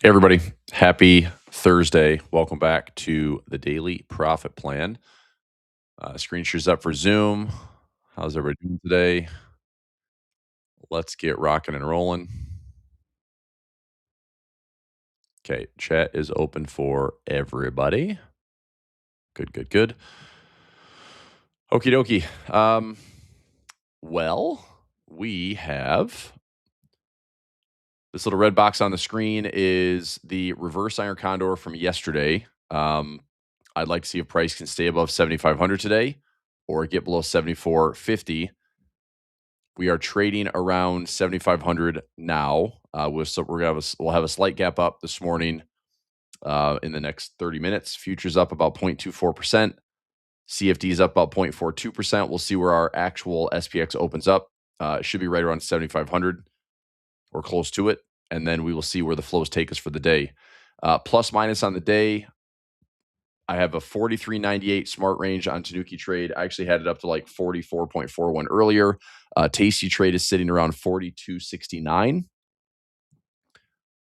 Hey, everybody. Happy Thursday. Welcome back to the Daily Profit Plan. Screen share's up for Zoom. How's everybody doing today? Let's get rocking and rolling. Okay, chat is open for everybody. Good, good, good. Okie dokie. Well, we have this little red box on the screen is the reverse iron condor from yesterday. I'd like to see if price can stay above 7,500 today or get below 7,450. We are trading around 7,500 now. We'll have a slight gap up this morning in the next 30 minutes. Futures up about 0.24%. CFD is up about 0.42%. We'll see where our actual SPX opens up. It should be right around 7,500 or close to it. And then we will see where the flows take us for the day. Plus minus on the day, I have a 43.98 smart range on Tanuki trade. I actually had it up to like 44.41 earlier. Tasty trade is sitting around 42.69.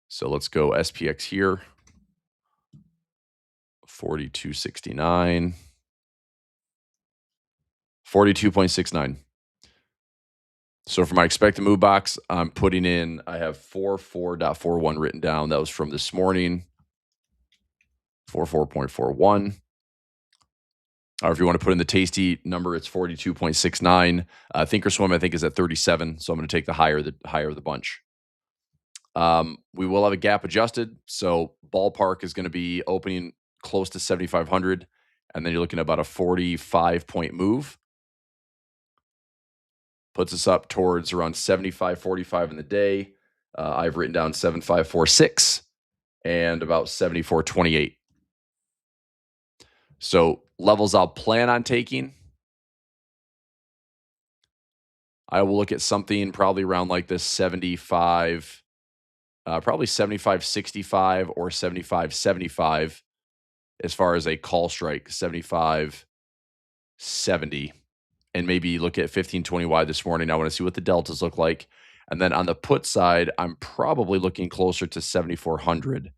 So let's go SPX here. 42.69. 42.69. So for my expected move box, I'm putting in, I have 44.41 written down. That was from this morning. 44.41. Or if you want to put in the Tasty number, it's 42.69. Thinkorswim, I think, is at 37. So I'm going to take the higher of the bunch. We will have a gap adjusted. So ballpark is going to be opening close to 7,500. And then you're looking at about a 45-point move. Puts us up towards around 75.45 in the day. I've written down 75.46 and about 74.28. So levels I'll plan on taking, I will look at something probably around like this 75, probably 75.65 or 75.75 as far as a call strike, 75.70. And maybe look at 15.20 wide this morning. I want to see what the deltas look like. And then on the put side, I'm probably looking closer to 7,400.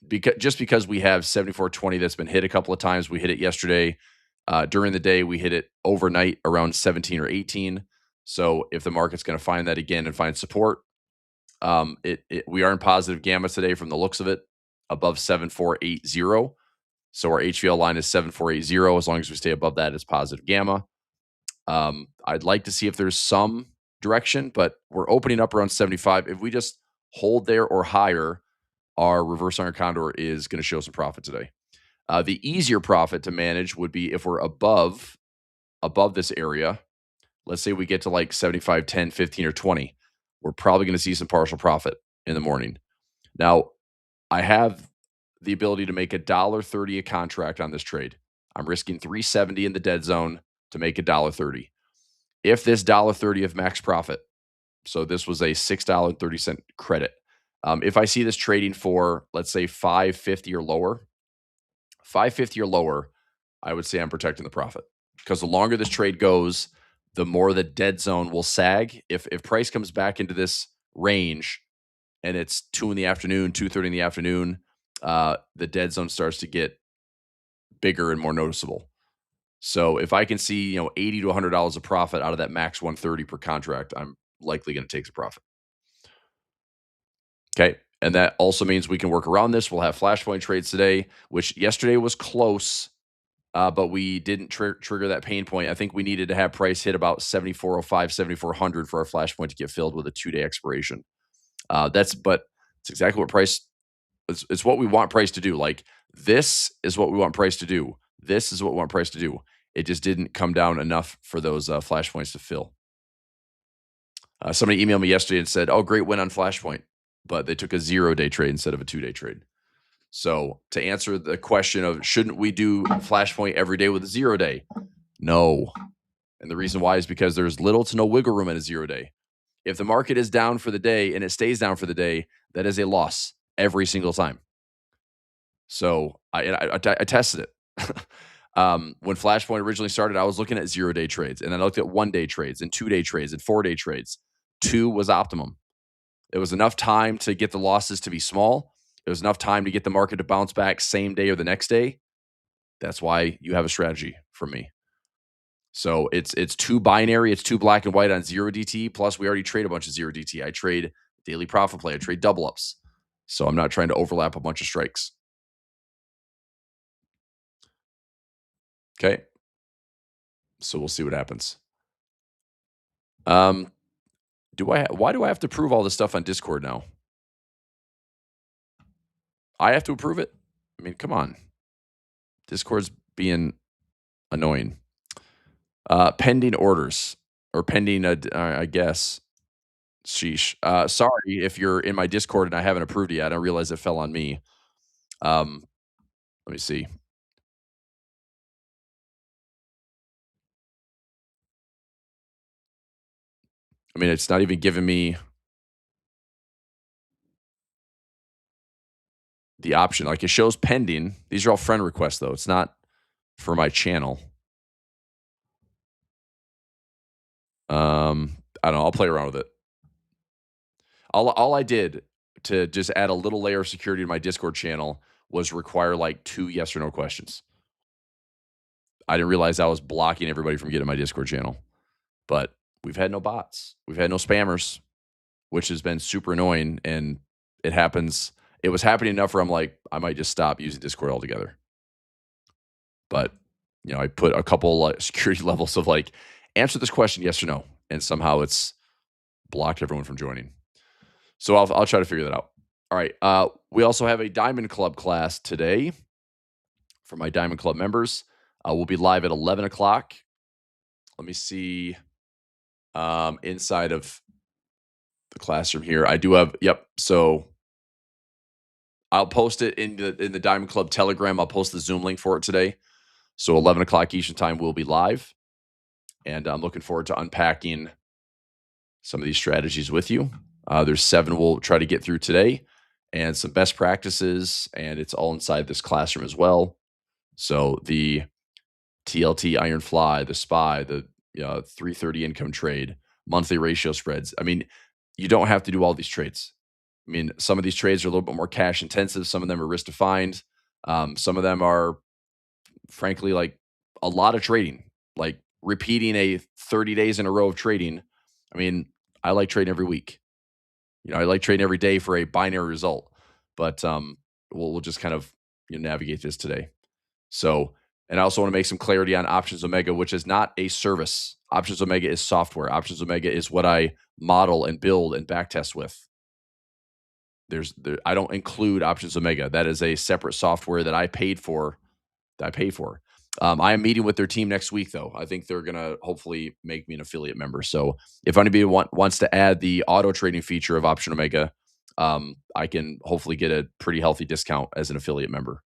Because we have 74.20 that's been hit a couple of times. We hit it yesterday. During the day, we hit it overnight around 17 or 18. So if the market's going to find that again and find support, we are in positive gamma today from the looks of it, above 7,480. So our HVL line is 7,480. As long as we stay above that, it's positive gamma. I'd like to see if there's some direction, but we're opening up around 75. If we just hold there or higher, our reverse iron condor is going to show some profit today. The easier profit to manage would be if we're above this area. Let's say we get to like 75, 10, 15, or 20. We're probably going to see some partial profit in the morning. Now, I have the ability to make $1.30 a contract on this trade. I'm risking 370 in the dead zone to make $1.30. If this $1.30 of max profit, so this was a $6.30 credit. If I see this trading for, let's say, 550 or lower, I would say I'm protecting the profit, because the longer this trade goes, the more the dead zone will sag. If price comes back into this range and it's 2 in the afternoon, 2:30 in the afternoon, the dead zone starts to get bigger and more noticeable. So if I can see, $80 to $100 of profit out of that max 130 per contract, I'm likely going to take the profit. Okay. And that also means we can work around this. We'll have flashpoint trades today, which yesterday was close, but we didn't trigger that pain point. I think we needed to have price hit about 7,405, 7,400 for our flashpoint to get filled with a 2-day expiration. It's exactly what price, it's what we want price to do. Like, this is what we want price to do. This is what we want price to do. It just didn't come down enough for those flashpoints to fill. Somebody emailed me yesterday and said, "Oh, great win on flashpoint," but they took a 0-day trade instead of a 2-day trade. So to answer the question of shouldn't we do flashpoint every day with a 0-day? No. And the reason why is because there's little to no wiggle room in a 0-day. If the market is down for the day and it stays down for the day, that is a loss every single time. So I tested it. When Flashpoint originally started, I was looking at 0-day trades, and then I looked at 1-day trades and 2-day trades and 4-day trades. 2 was optimum. It was enough time to get the losses to be small. It was enough time to get the market to bounce back same day or the next day. That's why you have a strategy from me. So it's too binary, it's too black and white on zero DT. Plus, we already trade a bunch of zero DT. I trade daily profit play, I trade double ups. So I'm not trying to overlap a bunch of strikes. Okay. So we'll see what happens. Um, why do I have to prove all this stuff on Discord now? I have to approve it? I mean, come on. Discord's being annoying. Pending orders or pending, I guess. Sheesh. Sorry if you're in my Discord and I haven't approved it yet. I don't realize it fell on me. Um, let me see. I mean, it's not even giving me the option. Like it shows pending. These are all friend requests, though. It's not for my channel. I don't know. I'll play around with it. All I did to just add a little layer of security to my Discord channel was require like 2 yes or no questions. I didn't realize I was blocking everybody from getting my Discord channel. But we've had no bots. We've had no spammers, which has been super annoying. And it happens. It was happening enough where I'm like, I might just stop using Discord altogether. But, I put a couple security levels of like, answer this question, yes or no. And somehow it's blocked everyone from joining. So I'll try to figure that out. All right. We also have a Diamond Club class today for my Diamond Club members. We'll be live at 11 o'clock. Let me see inside of the classroom here. I do have, yep. So I'll post it in the Diamond Club Telegram. I'll post the Zoom link for it today. So 11 o'clock Eastern time, we'll be live. And I'm looking forward to unpacking some of these strategies with you. There's 7 we'll try to get through today and some best practices. And it's all inside this classroom as well. So the TLT Iron Fly, the SPY, the 330 income trade, monthly ratio spreads. I mean, you don't have to do all these trades. I mean, some of these trades are a little bit more cash intensive. Some of them are risk defined. Some of them are, frankly, like a lot of trading, like repeating a 30 days in a row of trading. I mean, I like trading every week. I like trading every day for a binary result. But we'll just kind of navigate this today. So, and I also want to make some clarity on Options Omega, which is not a service. Options Omega is software. Options Omega is what I model and build and backtest with. I don't include Options Omega. That is a separate software that I paid for. I am meeting with their team next week, though. I think they're going to hopefully make me an affiliate member. So if anybody wants to add the auto trading feature of Option Omega, I can hopefully get a pretty healthy discount as an affiliate member.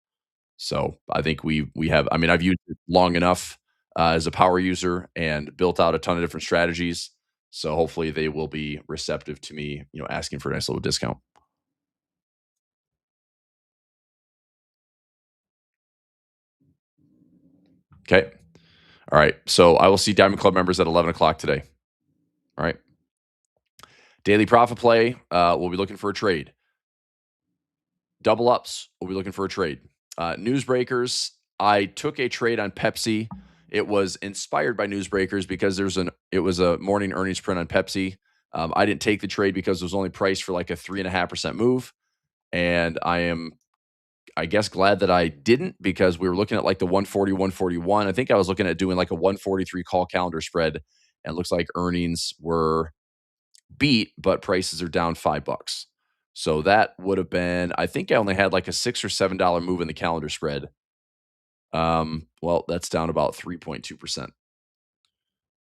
So I think we have. I mean, I've used it long enough as a power user and built out a ton of different strategies. So hopefully they will be receptive to me, asking for a nice little discount. Okay. All right. So I will see Diamond Club members at 11 o'clock today. All right. Daily profit play. We'll be looking for a trade. Double ups. We'll be looking for a trade. Newsbreakers. I took a trade on Pepsi. It was inspired by newsbreakers because it was a morning earnings print on Pepsi. I didn't take the trade because it was only priced for like a 3.5% move. And I guess, glad that I didn't, because we were looking at like the 140, 141. I think I was looking at doing like a 143 call calendar spread, and it looks like earnings were beat, but prices are down $5. So that would have been, I think I only had like a $6 or $7 move in the calendar spread. Well, that's down about 3.2%.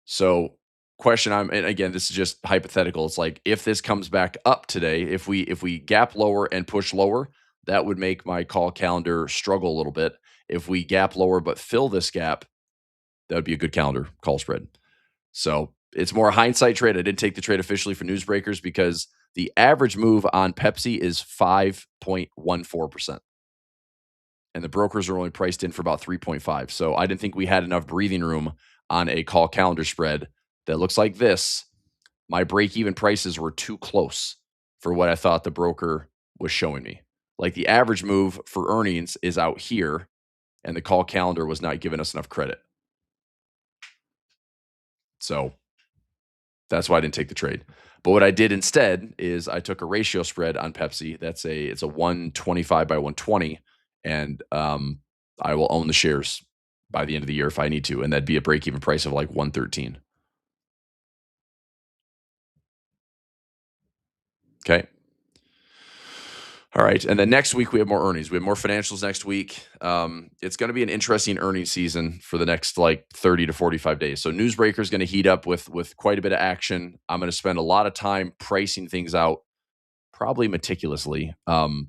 So and again, this is just hypothetical. It's like, if this comes back up today, if we gap lower and push lower, that would make my call calendar struggle a little bit. If we gap lower but fill this gap, that would be a good calendar call spread. So it's more a hindsight trade. I didn't take the trade officially for newsbreakers because the average move on Pepsi is 5.14%. And the brokers are only priced in for about 3.5. So I didn't think we had enough breathing room on a call calendar spread that looks like this. My break even prices were too close for what I thought the broker was showing me. Like the average move for earnings is out here, and the call calendar was not giving us enough credit. So that's why I didn't take the trade. But what I did instead is I took a ratio spread on Pepsi. It's a 125 by 120, and I will own the shares by the end of the year if I need to, and that'd be a break even price of like 113. Okay. All right. And then next week we have more earnings. We have more financials next week. It's going to be an interesting earnings season for the next like 30 to 45 days. So Newsbreaker is going to heat up with quite a bit of action. I'm going to spend a lot of time pricing things out, probably meticulously. I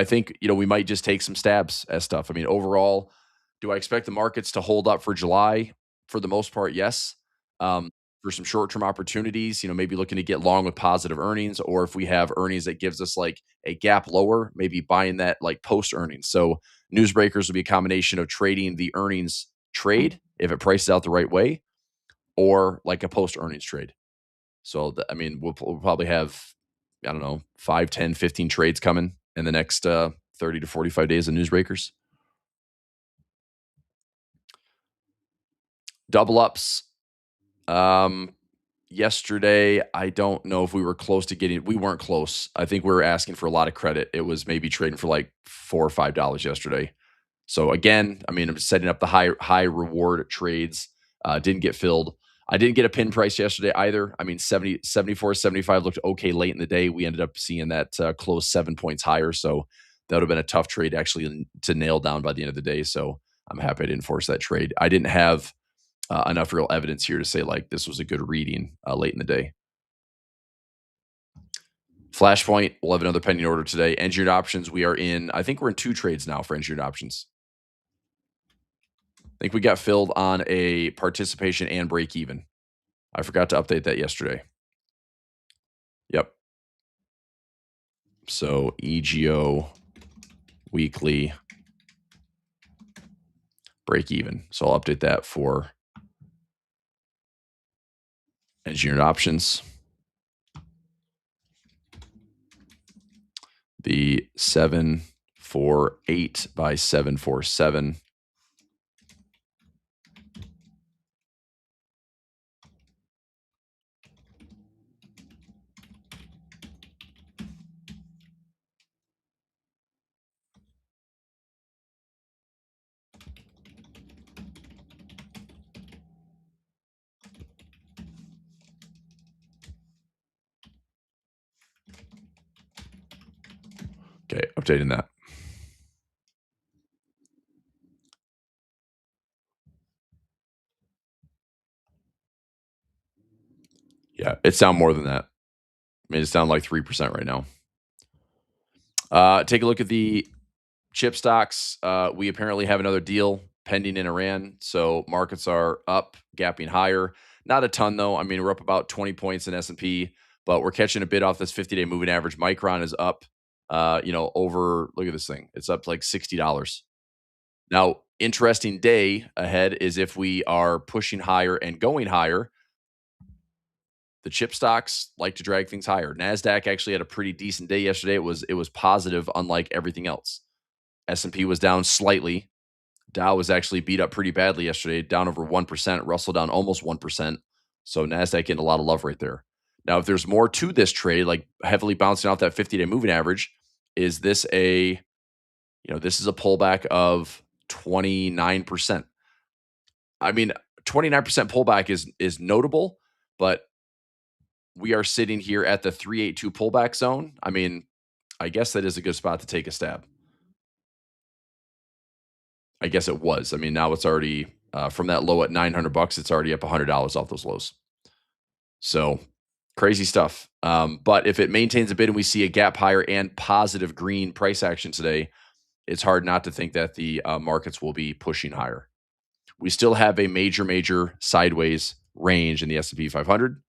think, we might just take some stabs at stuff. I mean, overall, do I expect the markets to hold up for July? For the most part, yes. For some short-term opportunities, maybe looking to get long with positive earnings, or if we have earnings that gives us like a gap lower, maybe buying that like post earnings. So newsbreakers will be a combination of trading the earnings trade if it prices out the right way, or like a post earnings trade. So, I mean, we'll probably have, I don't know, 5, 10, 15 trades coming in the next 30 to 45 days of newsbreakers. Double ups. Um, Yesterday, I don't know if we were close to getting, we weren't close. I think we were asking for a lot of credit. It was maybe trading for like $4 or $5 yesterday. So again, I mean, I'm setting up the high reward trades. Didn't get filled. I didn't get a pin price yesterday either. I mean, 70, 74, 75 looked okay late in the day. We ended up seeing that close 7 points higher. So that would have been a tough trade actually to nail down by the end of the day. So I'm happy I didn't force that trade. I didn't have enough real evidence here to say like this was a good reading late in the day. Flashpoint, we'll have another pending order today. Engineered options, I think we're in 2 trades now for engineered options. I think we got filled on a participation and break even. I forgot to update that yesterday. Yep. So EGO weekly break even. So I'll update that for engineered options. The 748 by 747. Okay, updating that. Yeah, it's down more than that. I mean, it's down like 3% right now. Take a look at the chip stocks. We apparently have another deal pending in Iran. So markets are up, gapping higher. Not a ton, though. I mean, we're up about 20 points in S&P, but we're catching a bit off this 50-day moving average. Micron is up, look at this thing. It's up like $60. Now, interesting day ahead is if we are pushing higher and going higher. The chip stocks like to drag things higher. Nasdaq actually had a pretty decent day yesterday. It was positive, unlike everything else. S&P was down slightly. Dow was actually beat up pretty badly yesterday, down over 1%. Russell down almost 1%. So Nasdaq getting a lot of love right there. Now, if there's more to this trade, like heavily bouncing off that 50-day moving average, is this this is a pullback of 29%. I mean, 29% pullback is notable, but we are sitting here at the 382 pullback zone. I mean, I guess that is a good spot to take a stab. I guess it was. I mean, now it's already from that low at $900. It's already up $100 off those lows. So crazy stuff. But if it maintains a bit and we see a gap higher and positive green price action today, it's hard not to think that the markets will be pushing higher. We still have a major sideways range in the S&P 500.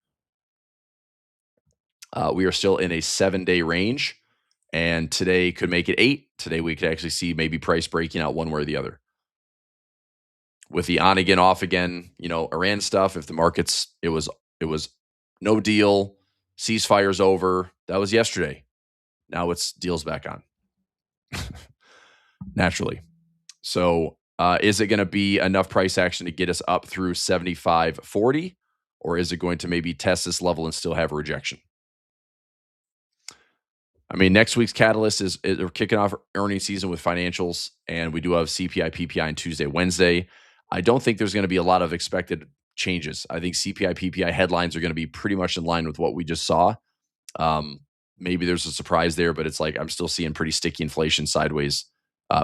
We are still in a 7-day range, and today could make it 8. Today we could actually see maybe price breaking out one way or the other. With the on again, off again, Iran stuff. If the markets, it was no deal. Ceasefire's over. That was yesterday. Now it's deals back on naturally. So, is it going to be enough price action to get us up through 75.40, or is it going to maybe test this level and still have a rejection? I mean, next week's catalyst is we're kicking off earnings season with financials, and we do have CPI, PPI on Tuesday, Wednesday. I don't think there's going to be a lot of expected changes. I think CPI, PPI headlines are going to be pretty much in line with what we just saw. Um, Maybe there's a surprise there, but it's like I'm still seeing pretty sticky inflation sideways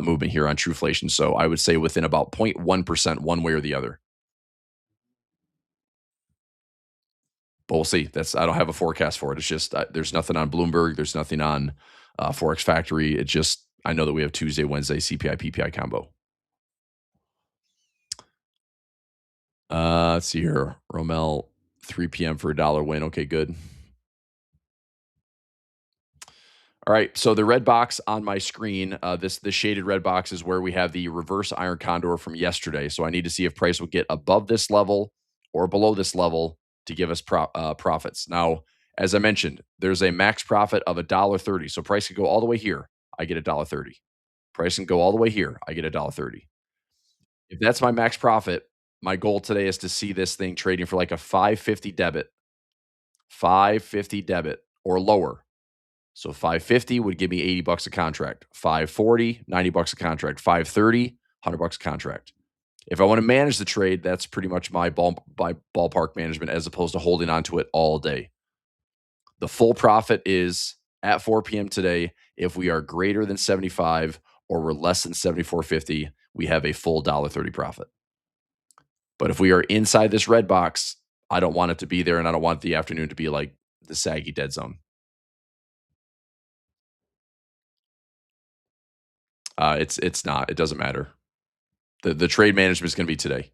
movement here on Trueflation. So I would say within about 0.1% one way or the other. But we'll see. That's I don't have a forecast for it. It's just there's nothing on Bloomberg. There's nothing on Forex Factory. It just I know that we have Tuesday, Wednesday CPI PPI combo. Let's see here. Romel, 3 p.m. for a dollar win. Okay, good. All right. So the red box on my screen, this shaded red box is where we have the reverse iron condor from yesterday. So I need to see if price will get above this level or below this level to give us profits. Now, as I mentioned, there's a max profit of $1.30. So price can go all the way here. I get $1.30. Price can go all the way here. I get $1.30. If that's my max profit, my goal today is to see this thing trading for like a 550 debit or lower. So 550 would give me 80 bucks a contract. 540, 90 bucks a contract. 530, 100 bucks a contract. If I want to manage the trade, that's pretty much my ballpark management as opposed to holding on to it all day. The full profit is at 4 p.m. today. If we are greater than 75 or we're less than 74.50, we have a full $1.30 profit. But if we are inside this red box, I don't want it to be there, and I don't want the afternoon to be like the saggy dead zone. It's not. It doesn't matter. The trade management is going to be today.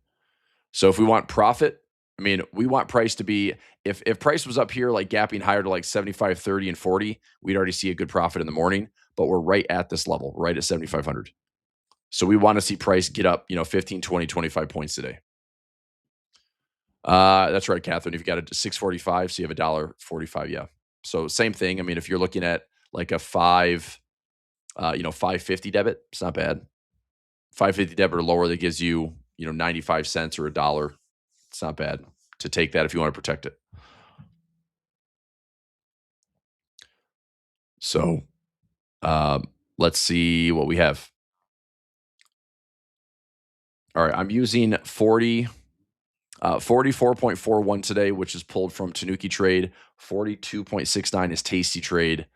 So if we want profit, I mean, we want price to be if price was up here like gapping higher to like 75, 30, and 40, we'd already see a good profit in the morning, but we're right at this level, right at 7,500. So we want to see price get up, 15, 20, 25 points today. That's right, Catherine. If you got a 645, so you have $1.45, yeah. So same thing. I mean, if you're looking at like a 550 debit, it's not bad. 550 debit or lower that gives you, 95 cents or a dollar. It's not bad to take that if you want to protect it. So let's see what we have. All right, I'm using 44.41 today, which is pulled from Tanuki Trade. 42.69 is Tasty Trade.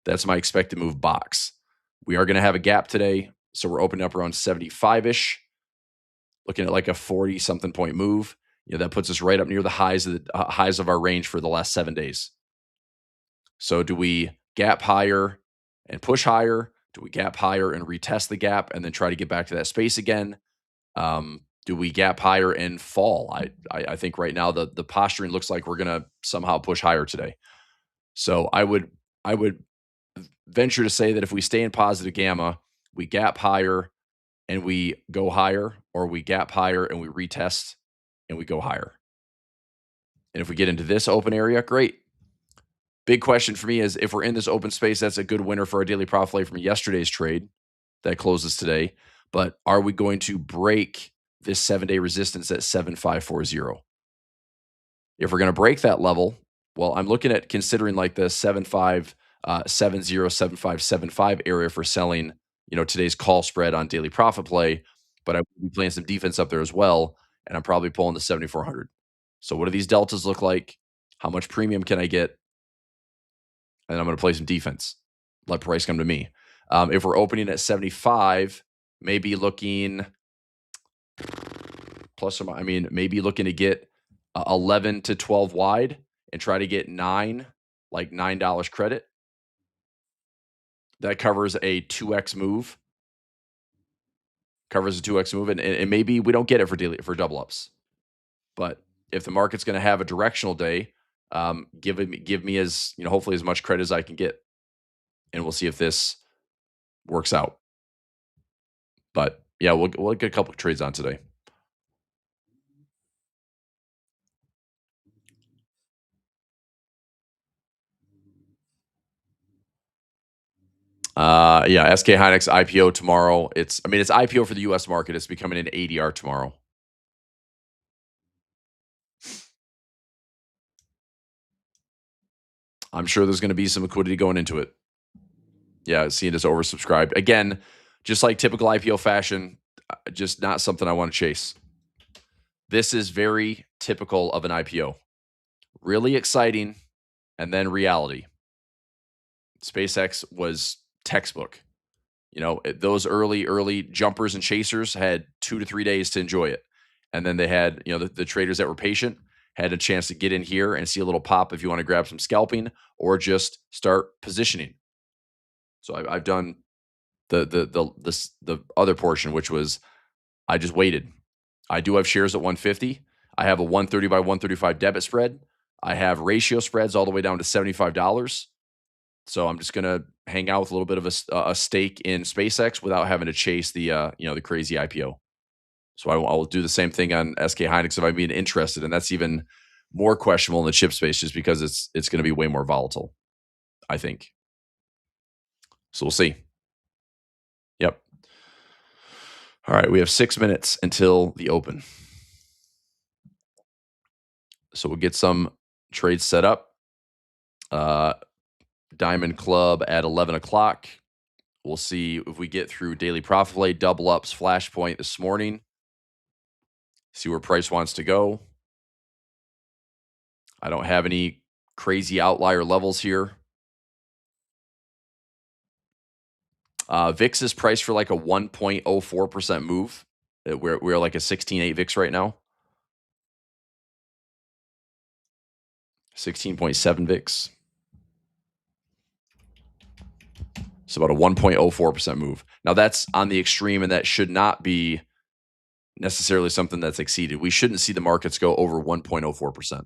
That's my expected move box. We are going to have a gap today, so we're opening up around 75-ish, looking at like a 40 something point move. That puts us right up near the highs of our range for the last 7 days. So do we gap higher and push higher? Do we gap higher and retest the gap and then try to get back to that space again? Do we gap higher and fall? I think right now the posturing looks like we're gonna somehow push higher today. So I would venture to say that if we stay in positive gamma, we gap higher and we go higher, or we gap higher and we retest and we go higher. And if we get into this open area, great. Big question for me is if we're in this open space, that's a good winner for our daily profit play from yesterday's trade that closes today. But are we going to break this 7-day resistance at 7540? If we're going to break that level, well, I'm looking at considering like the 7570, 7575 area for selling, today's call spread on daily profit play. But I will be playing some defense up there as well, and I'm probably pulling the 7400. So what do these deltas look like? How much premium can I get? And I'm going to play some defense. Let price come to me. If we're opening at 75, maybe looking maybe looking to get 11 to 12 wide and try to get $9 credit. That covers a 2x move. And maybe we don't get it for double ups. But if the market's going to have a directional day, give me as hopefully as much credit as I can get, and we'll see if this works out. But yeah, we'll get a couple of trades on today. Yeah, SK Hynix IPO tomorrow. It's IPO for the US market. It's becoming an ADR tomorrow. I'm sure there's going to be some liquidity going into it. Yeah, seeing it as oversubscribed. Again, just like typical IPO fashion, just not something I want to chase. This is very typical of an IPO. Really exciting, and then reality. SpaceX was textbook. Those early jumpers and chasers had 2 to 3 days to enjoy it. And then they had, the traders that were patient had a chance to get in here and see a little pop if you want to grab some scalping or just start positioning. So I've done the other portion, which was I just waited. I do have shares at 150. I have a 130 by 135 debit spread. I have ratio spreads all the way down to $75. So I'm just gonna hang out with a little bit of a stake in SpaceX without having to chase the crazy IPO. So I will do the same thing on SK Hynix if I'm being interested, and that's even more questionable in the chip space, just because it's going to be way more volatile, I think. So we'll see. Yep. All right, we have 6 minutes until the open, so we'll get some trades set up. Uh, Diamond Club at 11 o'clock. We'll see if we get through daily profit play, double ups, flashpoint this morning. See where price wants to go. I don't have any crazy outlier levels here. VIX is priced for like a 1.04% move. We're like a 16.8 VIX right now. 16.7 VIX. It's about a 1.04% move. Now that's on the extreme, and that should not be necessarily something that's exceeded. We shouldn't see the markets go over 1.04%.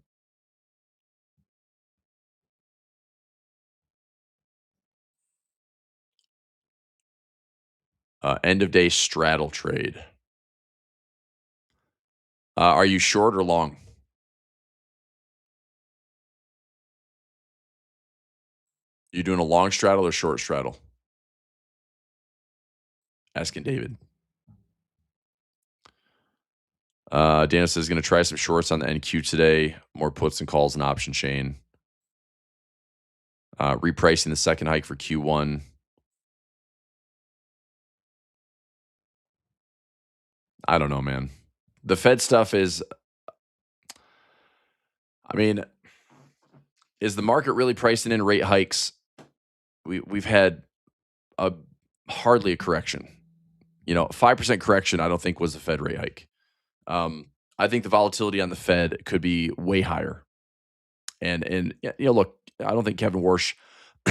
End of day straddle trade. Are you short or long? You doing a long straddle or short straddle? Asking David. Dana says going to try some shorts on the NQ today. More puts and calls and option chain. Repricing the second hike for Q1. I don't know, man. The Fed stuff is, is the market really pricing in rate hikes? We've had a hardly a correction. 5% correction, I don't think was the Fed rate hike. I think the volatility on the Fed could be way higher. And look, I don't think Kevin Warsh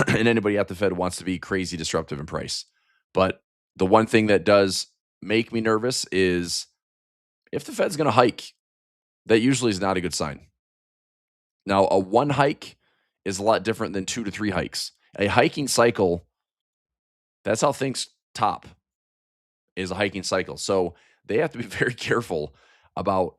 and anybody at the Fed wants to be crazy disruptive in price. But the one thing that does make me nervous is if the Fed's going to hike, that usually is not a good sign. Now, a one hike is a lot different than 2 to 3 hikes. A hiking cycle, that's how things top, is a hiking cycle. So they have to be very careful about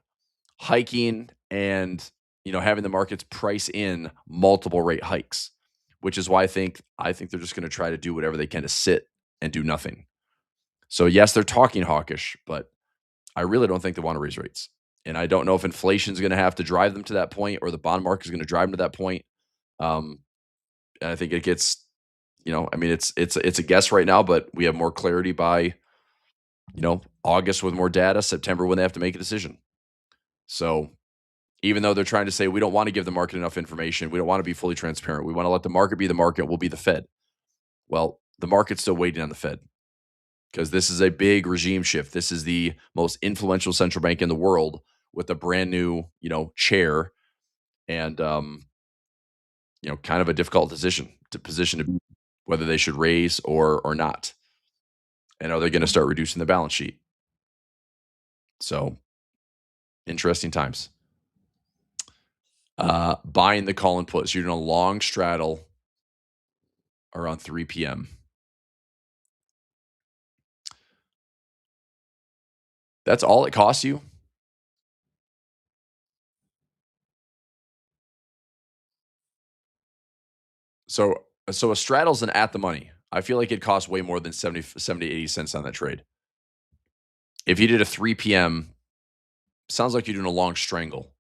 hiking and having the markets price in multiple rate hikes, which is why I think they're just going to try to do whatever they can to sit and do nothing. So yes, they're talking hawkish, but I really don't think they want to raise rates. And I don't know if inflation is going to have to drive them to that point or the bond market is going to drive them to that point. And I think it gets, it's a guess right now, but we have more clarity by, August with more data, September when they have to make a decision. So even though they're trying to say we don't want to give the market enough information, we don't want to be fully transparent, we want to let the market be the market, we'll be the Fed. Well, the market's still waiting on the Fed because this is a big regime shift. This is the most influential central bank in the world with a brand new, chair and, kind of a difficult decision to position whether they should raise or not. And are they going to start reducing the balance sheet? So interesting times. Buying the call and puts. You're doing a long straddle around 3 p.m. That's all it costs you? So a straddle's an at the money. I feel like it costs way more than 70 80 cents on that trade. If you did a 3 p.m., sounds like you're doing a long strangle.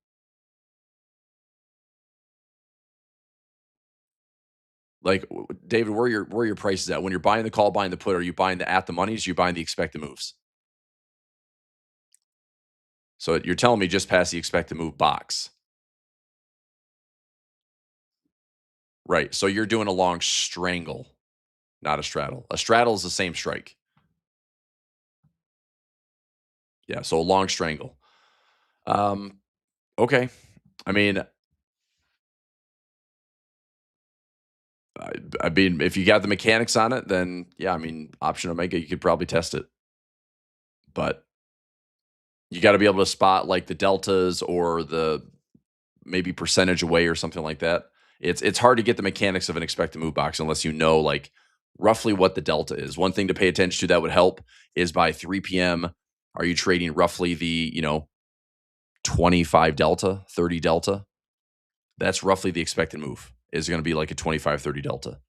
Like, David, where your prices at? When you're buying the call, buying the put, are you buying the at the moneys? Are you buying the expected moves? So you're telling me just past the expected move box. Right. So you're doing a long strangle, not a straddle. A straddle is the same strike. Yeah. So a long strangle. Um, okay. I mean, I, I mean, if you got the mechanics on it, then yeah, I mean, option omega, you could probably test it, but you got to be able to spot like the deltas or the maybe percentage away or something like that. It's hard to get the mechanics of an expected move box unless you know like roughly what the delta is. One thing to pay attention to that would help is by 3 p.m. Are you trading roughly the 25 delta, 30 delta? That's roughly the expected move. Is going to be like a 25, 30 delta.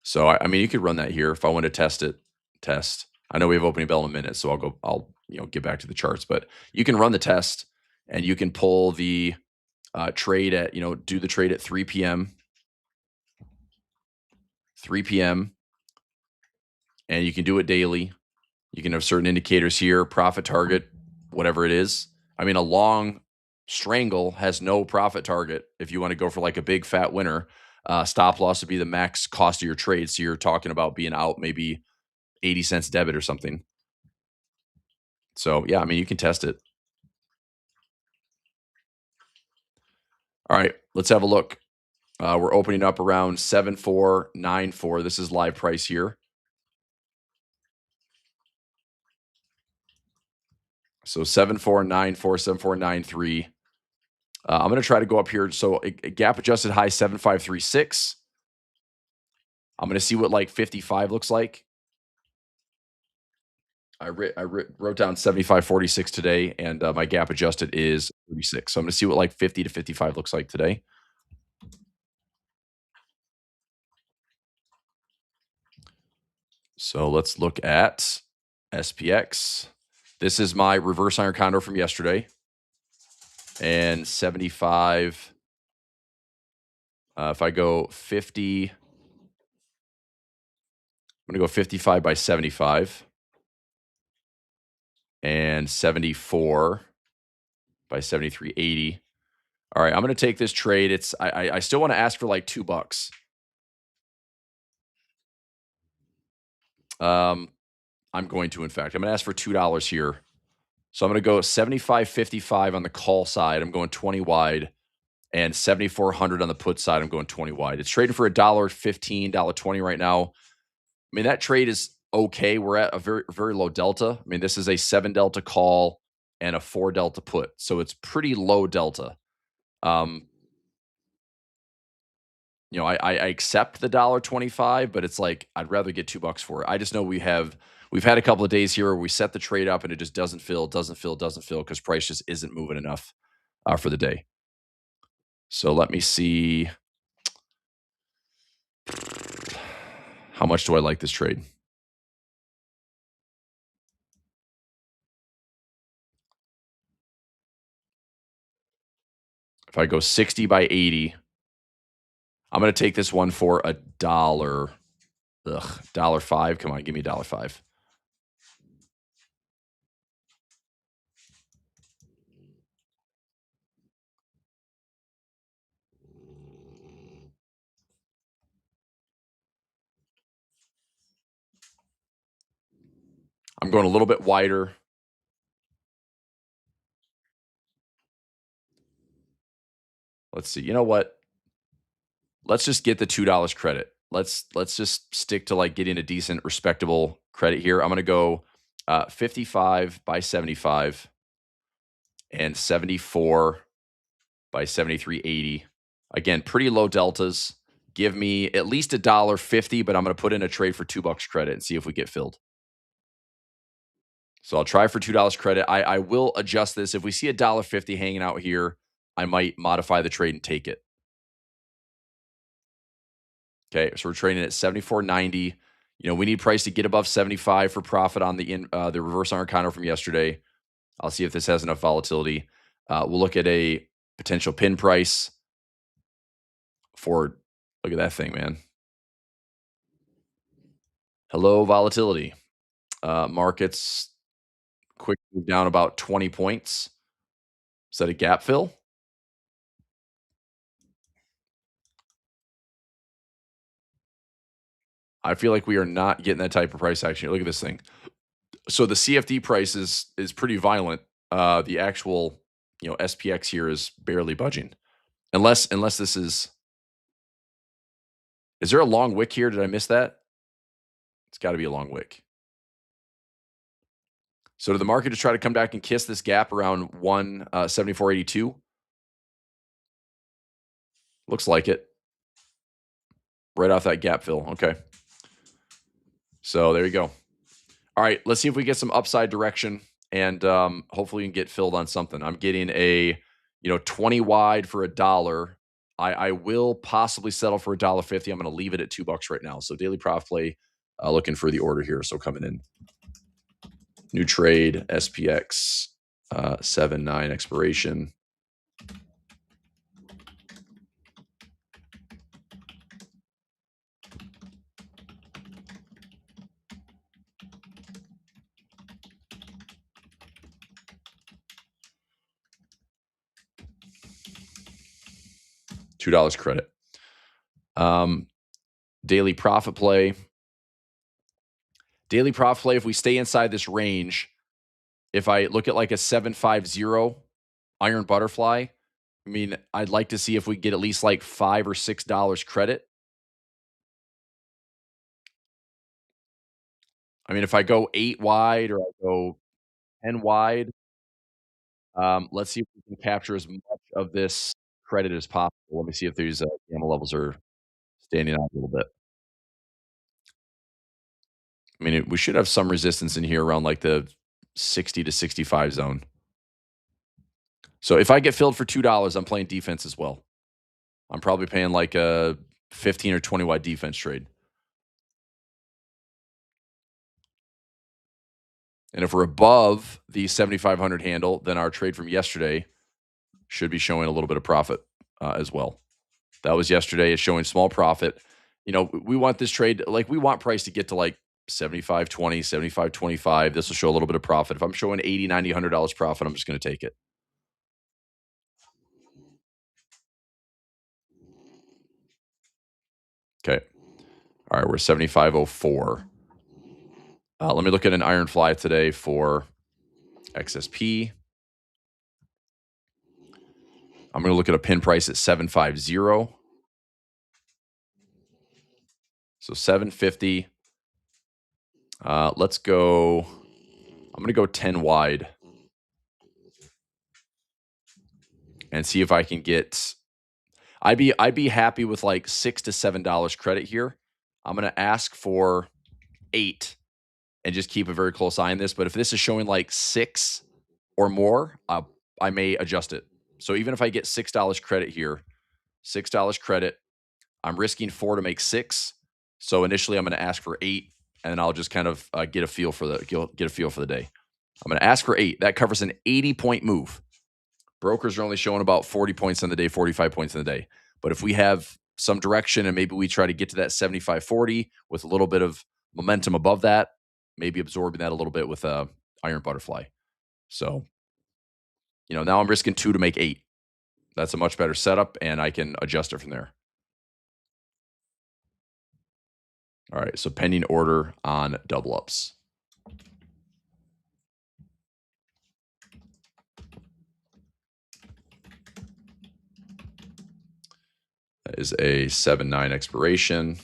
So I mean, you could run that here if I want to test it. Test. I know we have opening bell in a minute, so I'll go. I'll get back to the charts, but you can run the test and you can pull the trade at do the trade at 3 p.m. 3 p.m. and you can do it daily. You can have certain indicators here, profit target, whatever it is. I mean, a long strangle has no profit target. If you want to go for like a big fat winner, stop loss would be the max cost of your trade. So you're talking about being out maybe 80 cents debit or something. So yeah, I mean, you can test it. All right, let's have a look. We're opening up around 7494. This is live price here. So 7494, 7493. I'm going to try to go up here. So a gap adjusted high 7536. I'm going to see what like 55 looks like. I wrote down 7546 today, and my gap adjusted is 36. So I'm going to see what like 50 to 55 looks like today. So let's look at SPX. This is my reverse iron condor from yesterday. And 75. If I go 50, I'm going to go 55 by 75. And 74 by 73.80. All right, I'm going to take this trade. It's I still want to ask for like $2. I'm going to, in fact, I'm going to ask for $2 here. So I'm going to go 75.55 on the call side. I'm going 20 wide, and 7,400 on the put side. I'm going 20 wide. It's trading for $1.15, $1.20 right now. I mean, that trade is okay. We're at a very, very low delta. I mean, this is a 7 delta call and a 4 delta put. So it's pretty low delta. I accept the $1.25, but it's like I'd rather get $2 for it. I just know we've had a couple of days here where we set the trade up and it just doesn't fill because price just isn't moving enough for the day. So let me see. How much do I like this trade? If I go 60 by 80, I'm going to take this one for $1. Ugh, $1.05. Come on, give me $1.05. I'm going a little bit wider. Let's see. You know what? Let's just get the $2 credit. Let's just stick to like getting a decent, respectable credit here. I'm going to go 55 by 75 and 74 by 73.80. Again, pretty low deltas. Give me at least $1.50, but I'm going to put in a trade for $2 credit and see if we get filled. So I'll try for $2 credit. I will adjust this. If we see $1.50 hanging out here, I might modify the trade and take it. Okay, so we're trading at 74.90. We need price to get above 75 for profit on the reverse iron condor from yesterday. I'll see if this has enough volatility. We'll look at a potential pin price for, look at that thing, man. Hello, volatility. Markets quick move down about 20 points. Is that a gap fill? I feel like we are not getting that type of price action. Look at this thing. So the CFD price is pretty violent. The actual SPX here is barely budging. Unless this is there a long wick here? Did I miss that? It's got to be a long wick. So did the market just try to come back and kiss this gap around 174.82? Looks like it. Right off that gap fill. Okay. So there you go. All right, let's see if we get some upside direction, and hopefully we can get filled on something. I'm getting a 20 wide for $1. I will possibly settle for $1.50. I'm going to leave it at $2 right now. So daily profit play, looking for the order here. So coming in, new trade SPX 7/9 expiration. $2 credit. Daily profit play. Daily profit play, if we stay inside this range, if I look at like a 750 iron butterfly, I mean, I'd like to see if we get at least like $5 or $6 credit. I mean, if I go 8 wide or I go 10 wide, let's see if we can capture as much of this credit as possible. Let me see if these gamma levels are standing out a little bit. I mean, we should have some resistance in here around like the 60 to 65 zone. So if I get filled for $2, I'm playing defense as well. I'm probably paying like a 15 or 20 wide defense trade. And if we're above the 7,500 handle, then our trade from yesterday should be showing a little bit of profit as well. That was yesterday. It's showing small profit. We want this trade, like we want price to get to like 75.20, 75.25. This will show a little bit of profit. If I'm showing 80, 90, $100 profit, I'm just going to take it. Okay. All right, we're 75.04. Let me look at an iron fly today for XSP. I'm going to look at a pin price at 750. So 750. Let's go. I'm going to go 10 wide and see if I can get. I'd be happy with like $6 to $7 credit here. I'm going to ask for 8 and just keep a very close eye on this. But if this is showing like 6 or more, I may adjust it. So even if I get $6 credit here, $6 credit, I'm risking 4 to make 6. So initially I'm going to ask for 8, and then I'll just kind of get a feel for the day. I'm going to ask for 8. That covers an 80-point move. Brokers are only showing about 40 points on the day, 45 points on the day. But if we have some direction and maybe we try to get to that 75.40 with a little bit of momentum above that, maybe absorbing that a little bit with a iron butterfly. So, now I'm risking 2 to make 8. That's a much better setup, and I can adjust it from there. All right, so pending order on double ups. That is a 7/9 expiration.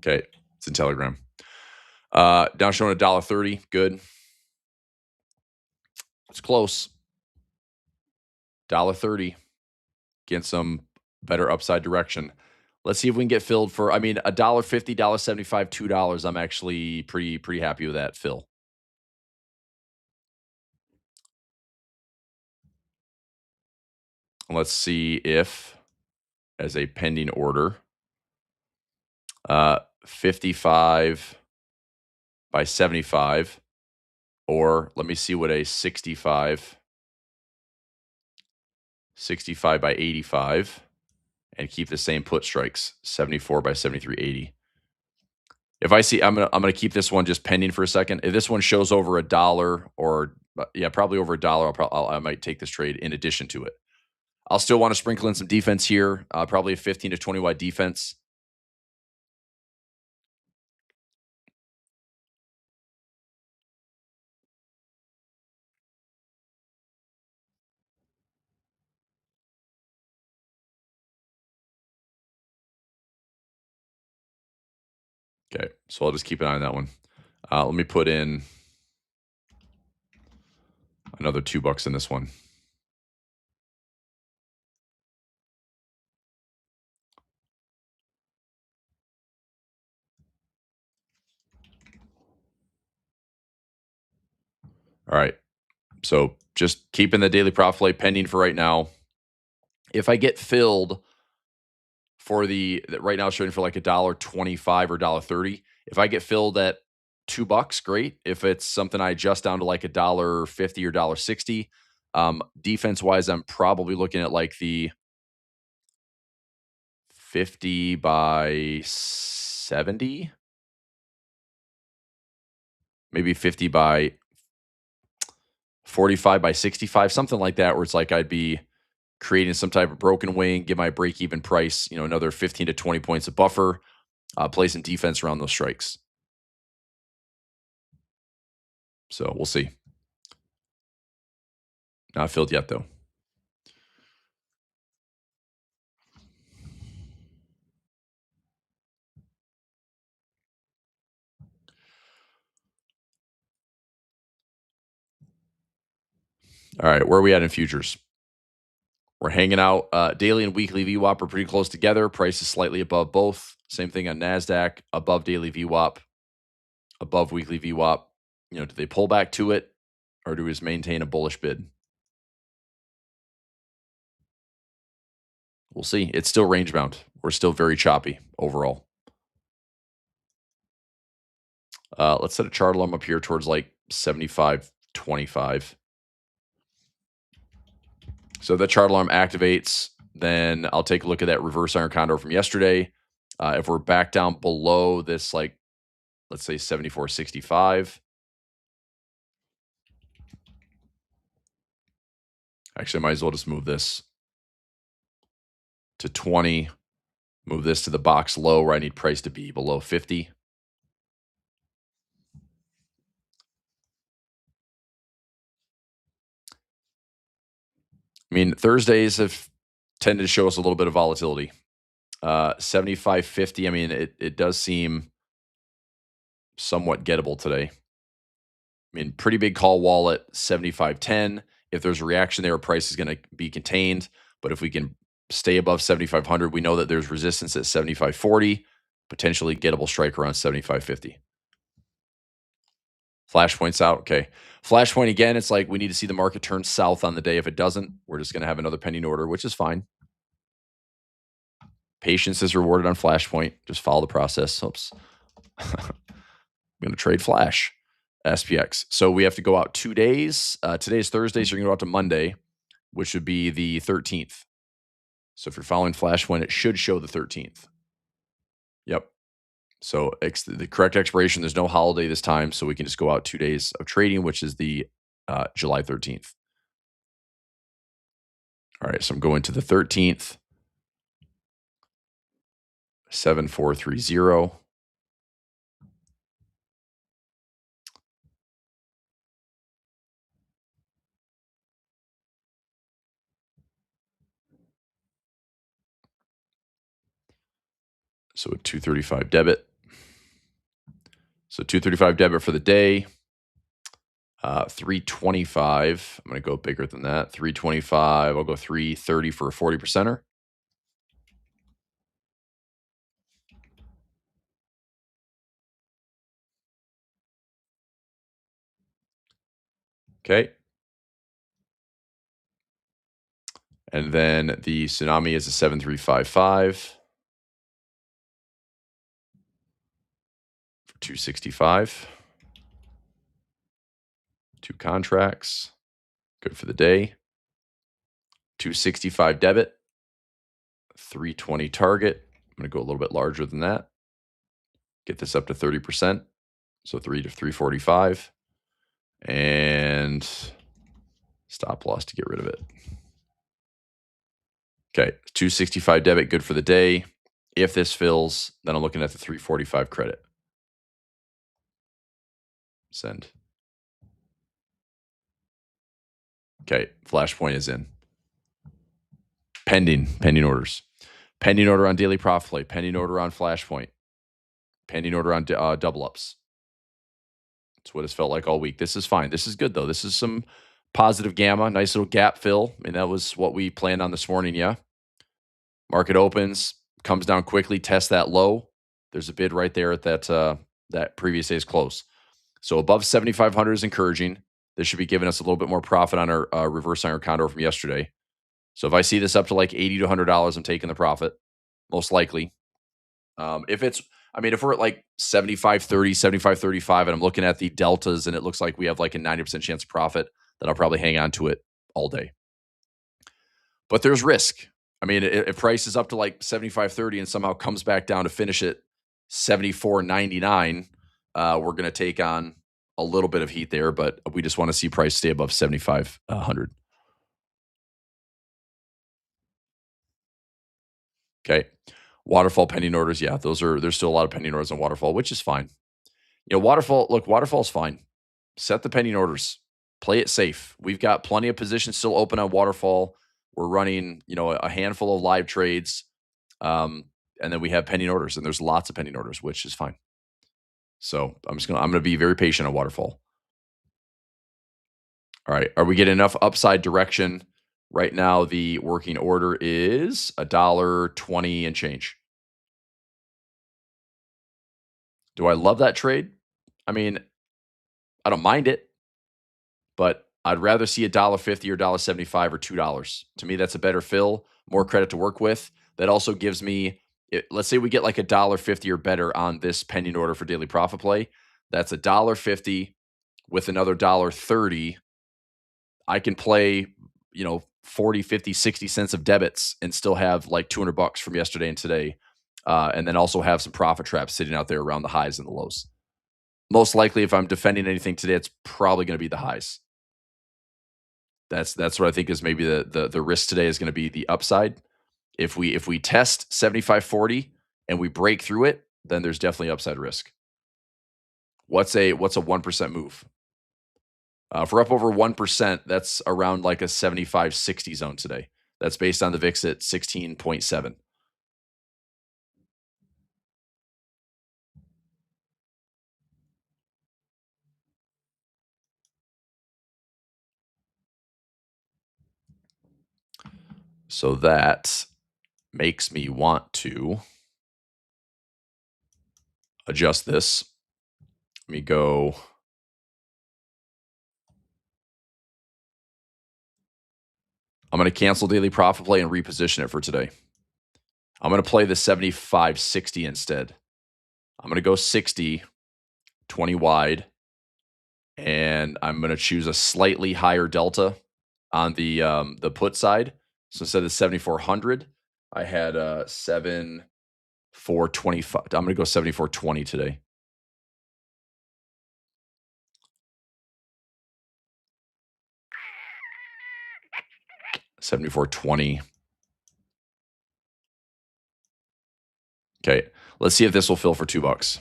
Okay, it's in Telegram. Down showing $1.30. Good. It's close. $1.30. Getting some better upside direction. Let's see if we can get filled for, I mean, $1.50, $1.75, $2. I'm actually pretty happy with that fill. Let's see if, as a pending order, 55 by 75, or let me see what a 65 by 85, and keep the same put strikes, 74 by 73.80. If I see, I'm gonna keep this one just pending for a second. If this one shows over $1 or yeah, probably over $1, I might take this trade in addition to it. I'll still want to sprinkle in some defense here, probably a 15 to 20 wide defense. Okay, so I'll just keep an eye on that one. Let me put in another $2 in this one. All right. So just keeping the daily profit play pending for right now. If I get filled for right now, it's showing for like $1.25 or $1.30. If I get filled at $2, great. If it's something I adjust down to like $1.50 or $1.60, defense wise, I'm probably looking at like the 50 by 70, maybe 50 by 45 by 65, something like that, where it's like I'd be creating some type of broken wing, give my break even price, another 15 to 20 points of buffer, play some defense around those strikes. So we'll see. Not filled yet, though. All right, where are we at in futures? We're hanging out. Daily and weekly VWAP are pretty close together. Price is slightly above both. Same thing on Nasdaq, above daily VWAP, above weekly VWAP. Do they pull back to it, or do we just maintain a bullish bid? We'll see. It's still range bound. We're still very choppy overall. Let's set a chart alarm up here towards like 75.25. So the chart alarm activates, then I'll take a look at that reverse iron condor from yesterday. If we're back down below this, like, let's say 74.65. Actually, I might as well just move this to 20. Move this to the box low where I need price to be below 50. I mean, Thursdays have tended to show us a little bit of volatility. 75.50, I mean, it does seem somewhat gettable today. I mean, pretty big call wall at 75.10. If there's a reaction there, price is going to be contained. But if we can stay above 7,500, we know that there's resistance at 75.40, potentially gettable strike around 75.50. Flashpoint's out. Okay. Flashpoint again, it's like we need to see the market turn south on the day. If it doesn't, we're just going to have another pending order, which is fine. Patience is rewarded on Flashpoint. Just follow the process. Oops. I'm going to trade Flash. SPX. So we have to go out 2 days. Today's Thursday, so you're going to go out to Monday, which would be the 13th. So if you're following Flashpoint, it should show the 13th. Yep. So the correct expiration, there's no holiday this time, so we can just go out 2 days of trading, which is the July 13th. All right, so I'm going to the 13th. 7430. So a 235 debit. So 235 debit for the day. 325. I'm going to go bigger than that. 325. I'll go 330 for a 40%er. Okay. And then the tsunami is a 7355 for 265. 2 contracts. Good for the day. 265 debit. 320 target. I'm going to go a little bit larger than that. Get this up to 30%. So 3 to 345. And stop loss to get rid of it. Okay, 265 debit, good for the day. If this fills, then I'm looking at the 345 credit. Send. Okay, Flashpoint is in. Pending orders. Pending order on daily profit play. Pending order on Flashpoint. Pending order on double ups. That's what it's felt like all week. This is fine. This is good, though. This is some positive gamma. Nice little gap fill. I mean, that was what we planned on this morning, yeah. Market opens, comes down quickly, tests that low. There's a bid right there at that previous day's close. So above 7,500 is encouraging. This should be giving us a little bit more profit on our reverse iron condor from yesterday. So if I see this up to like $80 to $100, I'm taking the profit, most likely. If we're at like 75.30, 75.35, and I'm looking at the deltas and it looks like we have like a 90% chance of profit, then I'll probably hang on to it all day. But there's risk. I mean, if price is up to like 75.30 and somehow comes back down to finish it 74.99, we're going to take on a little bit of heat there, but we just want to see price stay above 7,500. Okay. Waterfall pending orders. Yeah, there's still a lot of pending orders on waterfall, which is fine. Waterfall's fine. Set the pending orders. Play it safe. We've got plenty of positions still open on waterfall. We're running, a handful of live trades. And then we have pending orders, and there's lots of pending orders, which is fine. So I'm going to be very patient on waterfall. All right. Are we getting enough upside direction? Right now, the working order is $1.20 and change. Do I love that trade? I mean, I don't mind it, but I'd rather see $1.50 or $1.75 or $2. To me, that's a better fill, more credit to work with. That also gives me, let's say we get like $1.50 or better on this pending order for daily profit play. That's $1.50 with another $1.30. I can play, 40, 50, 60 cents of debits and still have like $200 from yesterday and today. And then also have some profit traps sitting out there around the highs and the lows. Most likely, if I'm defending anything today, it's probably going to be the highs. That's what I think is maybe the risk today is going to be the upside. If we test 75.40 and we break through it, then there's definitely upside risk. What's a 1% move? If we're up over 1%, that's around like a 75.60 zone today. That's based on the VIX at 16.7. So that makes me want to adjust this. Let me go. I'm going to cancel daily profit play and reposition it for today. I'm going to play the 75.60 instead. I'm going to go 60, 20 wide, and I'm going to choose a slightly higher delta on the put side. So instead of 7,400, I had 7,425. I'm going to go 7,420 today. $74.20. Okay, let's see if this will fill for $2.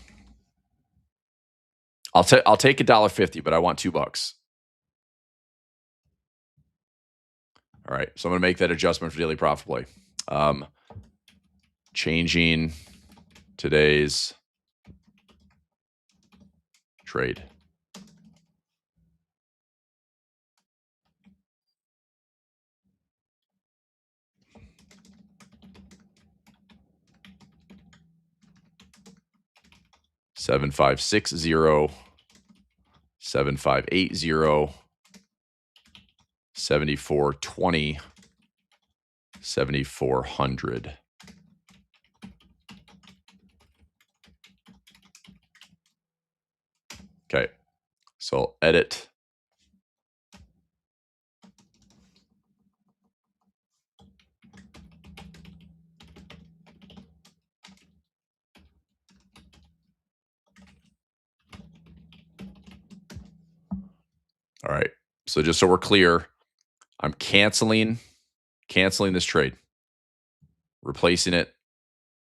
I'll take $1.50, but I want $2. All right, so I'm going to make that adjustment for daily profit play. Changing today's trade. $7,560, $7,580, 74.20, 7,400. Okay, so edit. All right, so just so we're clear, I'm canceling this trade, replacing it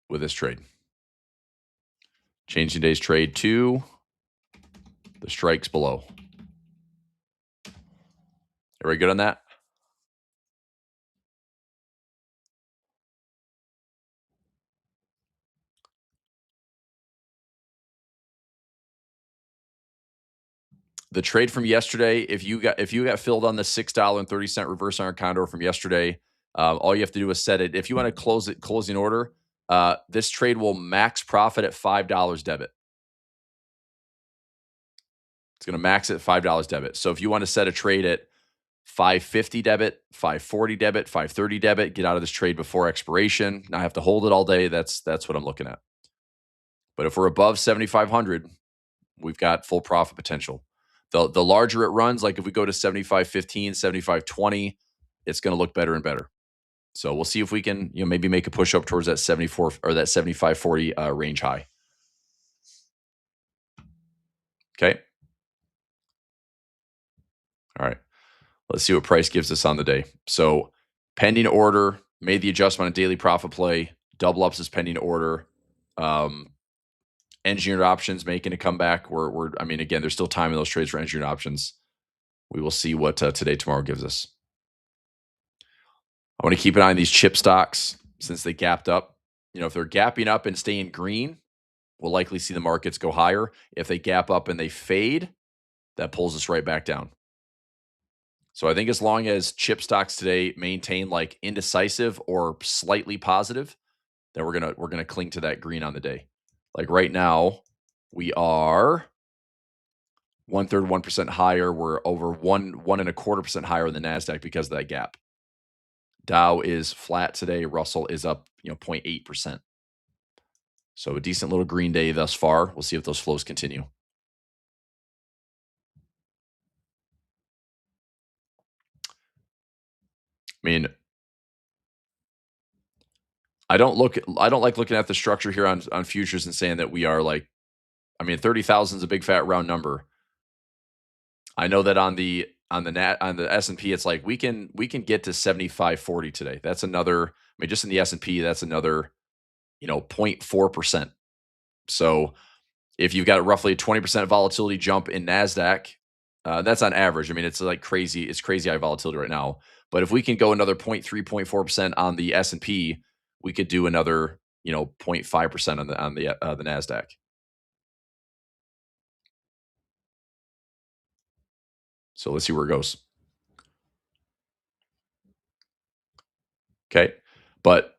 with this trade. Changing today's trade to the strikes below. Everybody good on that? The trade from yesterday, if you got filled on the $6.30 reverse iron condor from yesterday, all you have to do is set it. If you want to close it closing order, this trade will max profit at $5 debit. It's going to max at $5 debit. So if you want to set a trade at 550 debit, 540 debit, 530 debit, get out of this trade before expiration. Not have to hold it all day. That's what I'm looking at. But if we're above 7,500, we've got full profit potential. The larger it runs, like if we go to 75.15, 75.20, it's going to look better and better. So we'll see if we can, maybe make a push up towards that 74 or that 75.40 range high. Okay. All right. Let's see what price gives us on the day. So pending order, made the adjustment on daily profit play, double ups is pending order. Engineered options making a comeback. Again, there's still time in those trades for engineered options. We will see what today, tomorrow gives us. I want to keep an eye on these chip stocks since they gapped up. If they're gapping up and staying green, we'll likely see the markets go higher. If they gap up and they fade, that pulls us right back down. So I think as long as chip stocks today maintain like indecisive or slightly positive, then we're gonna cling to that green on the day. Like right now, we are 1/3, 1% higher. We're over 1.25% higher in the Nasdaq because of that gap. Dow is flat today. Russell is up 0.8%. So a decent little green day thus far. We'll see if those flows continue. I don't like looking at the structure here on futures and saying that we are 30,000 is a big fat round number. I know that on the S&P, it's like we can get to 75.40 today. That's another, just in the S&P, that's another, 0.4%. So if you've got roughly a 20% volatility jump in Nasdaq, that's on average. It's like crazy. It's crazy high volatility right now. But if we can go another 0.3, 0.4% on the S&P, we could do another, 0.5% on the Nasdaq. So let's see where it goes. Okay, but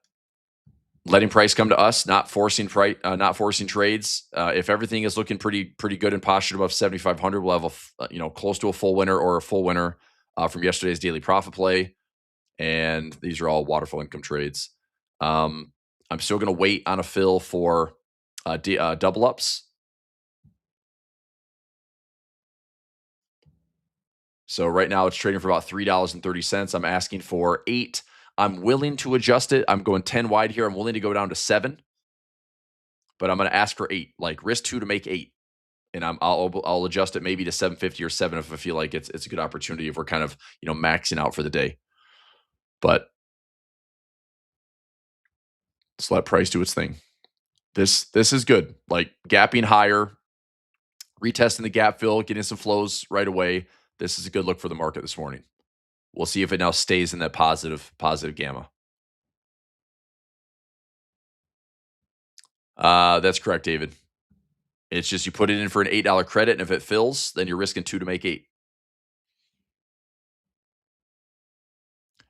letting price come to us, not forcing trades. If everything is looking pretty good and postured above 7,500, we'll have close to a full winner or a full winner from yesterday's daily profit play. And these are all waterfall income trades. I'm still going to wait on a fill for double ups. So right now it's trading for about $3.30. I'm asking for 8. I'm willing to adjust it. I'm going 10 wide here. I'm willing to go down to 7, but I'm going to ask for 8, like risk 2 to make 8. And I'll adjust it maybe to 750 or 7 if I feel like it's a good opportunity if we're kind of, maxing out for the day. But let's let price do its thing. This is good. Like gapping higher, retesting the gap fill, getting some flows right away. This is a good look for the market this morning. We'll see if it now stays in that positive gamma. That's correct, David. It's just you put it in for an $8 credit, and if it fills, then you're risking 2 to make 8.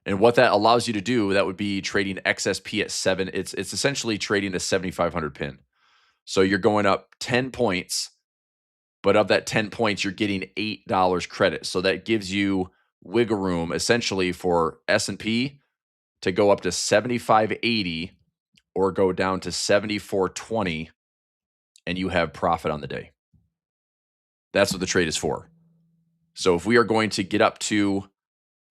And what that allows you to do, that would be trading XSP at 7. It's essentially trading a 7,500 pin. So you're going up 10 points, but of that 10 points, you're getting $8 credit. So that gives you wiggle room essentially for S&P to go up to 75.80 or go down to 74.20, and you have profit on the day. That's what the trade is for. So if we are going to get up to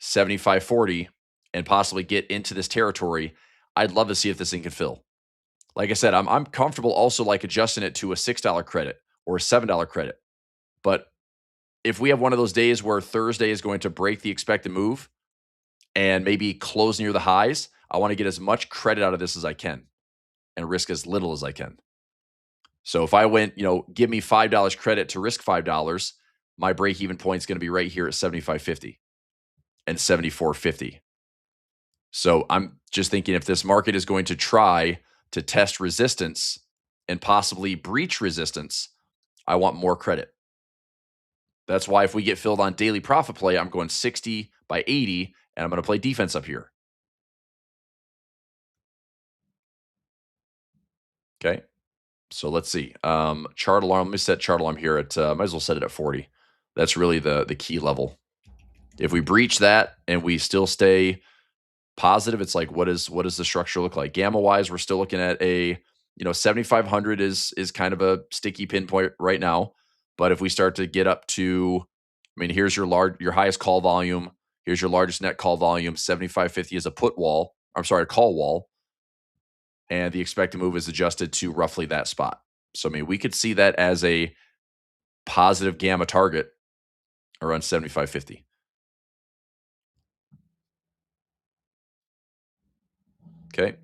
75.40 and possibly get into this territory, I'd love to see if this thing can fill. Like I said, I'm comfortable also like adjusting it to a $6 credit or a $7 credit. But if we have one of those days where Thursday is going to break the expected move and maybe close near the highs, I want to get as much credit out of this as I can and risk as little as I can. So if I went, give me $5 credit to risk $5, my break even point is going to be right here at 75.50 and 74.50. So I'm just thinking if this market is going to try to test resistance and possibly breach resistance, I want more credit. That's why if we get filled on daily profit play, I'm going 60 by 80, and I'm going to play defense up here. Okay. So let's see. Chart alarm. Let me set chart alarm here at, might as well set it at 40. That's really the key level. If we breach that and we still stay positive, it's like, what does the structure look like? Gamma wise, we're still looking at a, 7,500 is kind of a sticky pinpoint right now. But if we start to get up to, here's your highest call volume. Here's your largest net call volume. 75.50 is a put wall. I'm sorry, a call wall. And the expected move is adjusted to roughly that spot. So, we could see that as a positive gamma target around 75.50. Okay.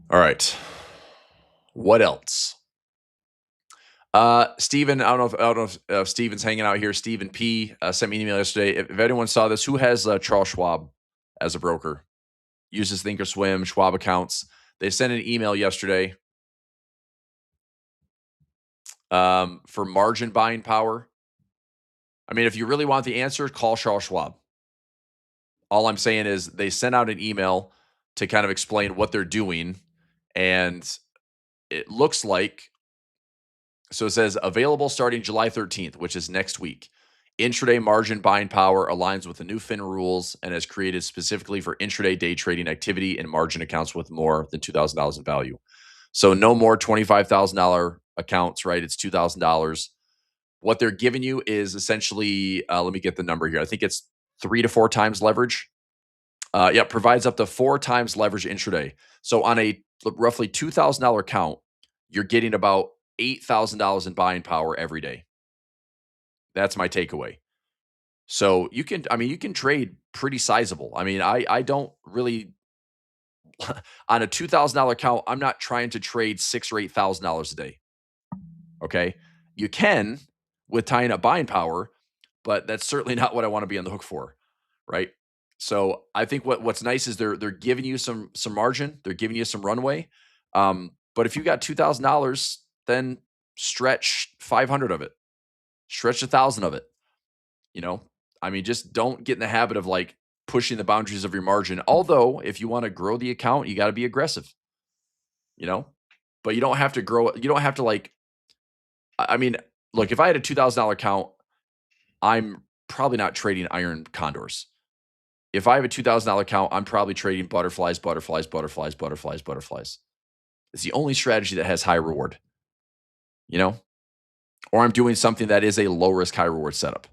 All right. What else? Steven, I don't know if Steven's hanging out here. Steven P sent me an email yesterday. If anyone saw this, who has Charles Schwab as a broker? Uses Thinkorswim, Schwab accounts. They sent an email yesterday for margin buying power. If you really want the answer, call Charles Schwab. All I'm saying is they sent out an email to kind of explain what they're doing. And it looks like, so it says available starting July 13th, which is next week. Intraday margin buying power aligns with the new FINRA rules and is created specifically for intraday day trading activity and margin accounts with more than $2,000 in value. So no more $25,000 accounts, right? It's $2,000. What they're giving you is essentially, let me get the number here. I think it's 3 to 4 times leverage. Provides up to 4 times leverage intraday. So on a roughly $2,000 account, you're getting about $8,000 in buying power every day. That's my takeaway. So you can trade pretty sizable. I don't really on a $2,000 account, I'm not trying to trade $6,000 or $8,000 a day. Okay. You can with tying up buying power, but that's certainly not what I want to be on the hook for. Right. So I think what's nice is they're giving you some margin, they're giving you some runway. But if you got $2,000, then stretch 500 of it, stretch 1,000 of it. Just don't get in the habit of like pushing the boundaries of your margin. Although if you want to grow the account, you got to be aggressive. But you don't have to grow. You don't have to like. Look, if I had a $2,000 account, I'm probably not trading iron condors. If I have a $2,000 account, I'm probably trading butterflies, butterflies, butterflies, butterflies, butterflies. It's the only strategy that has high reward, or I'm doing something that is a low risk, high reward setup.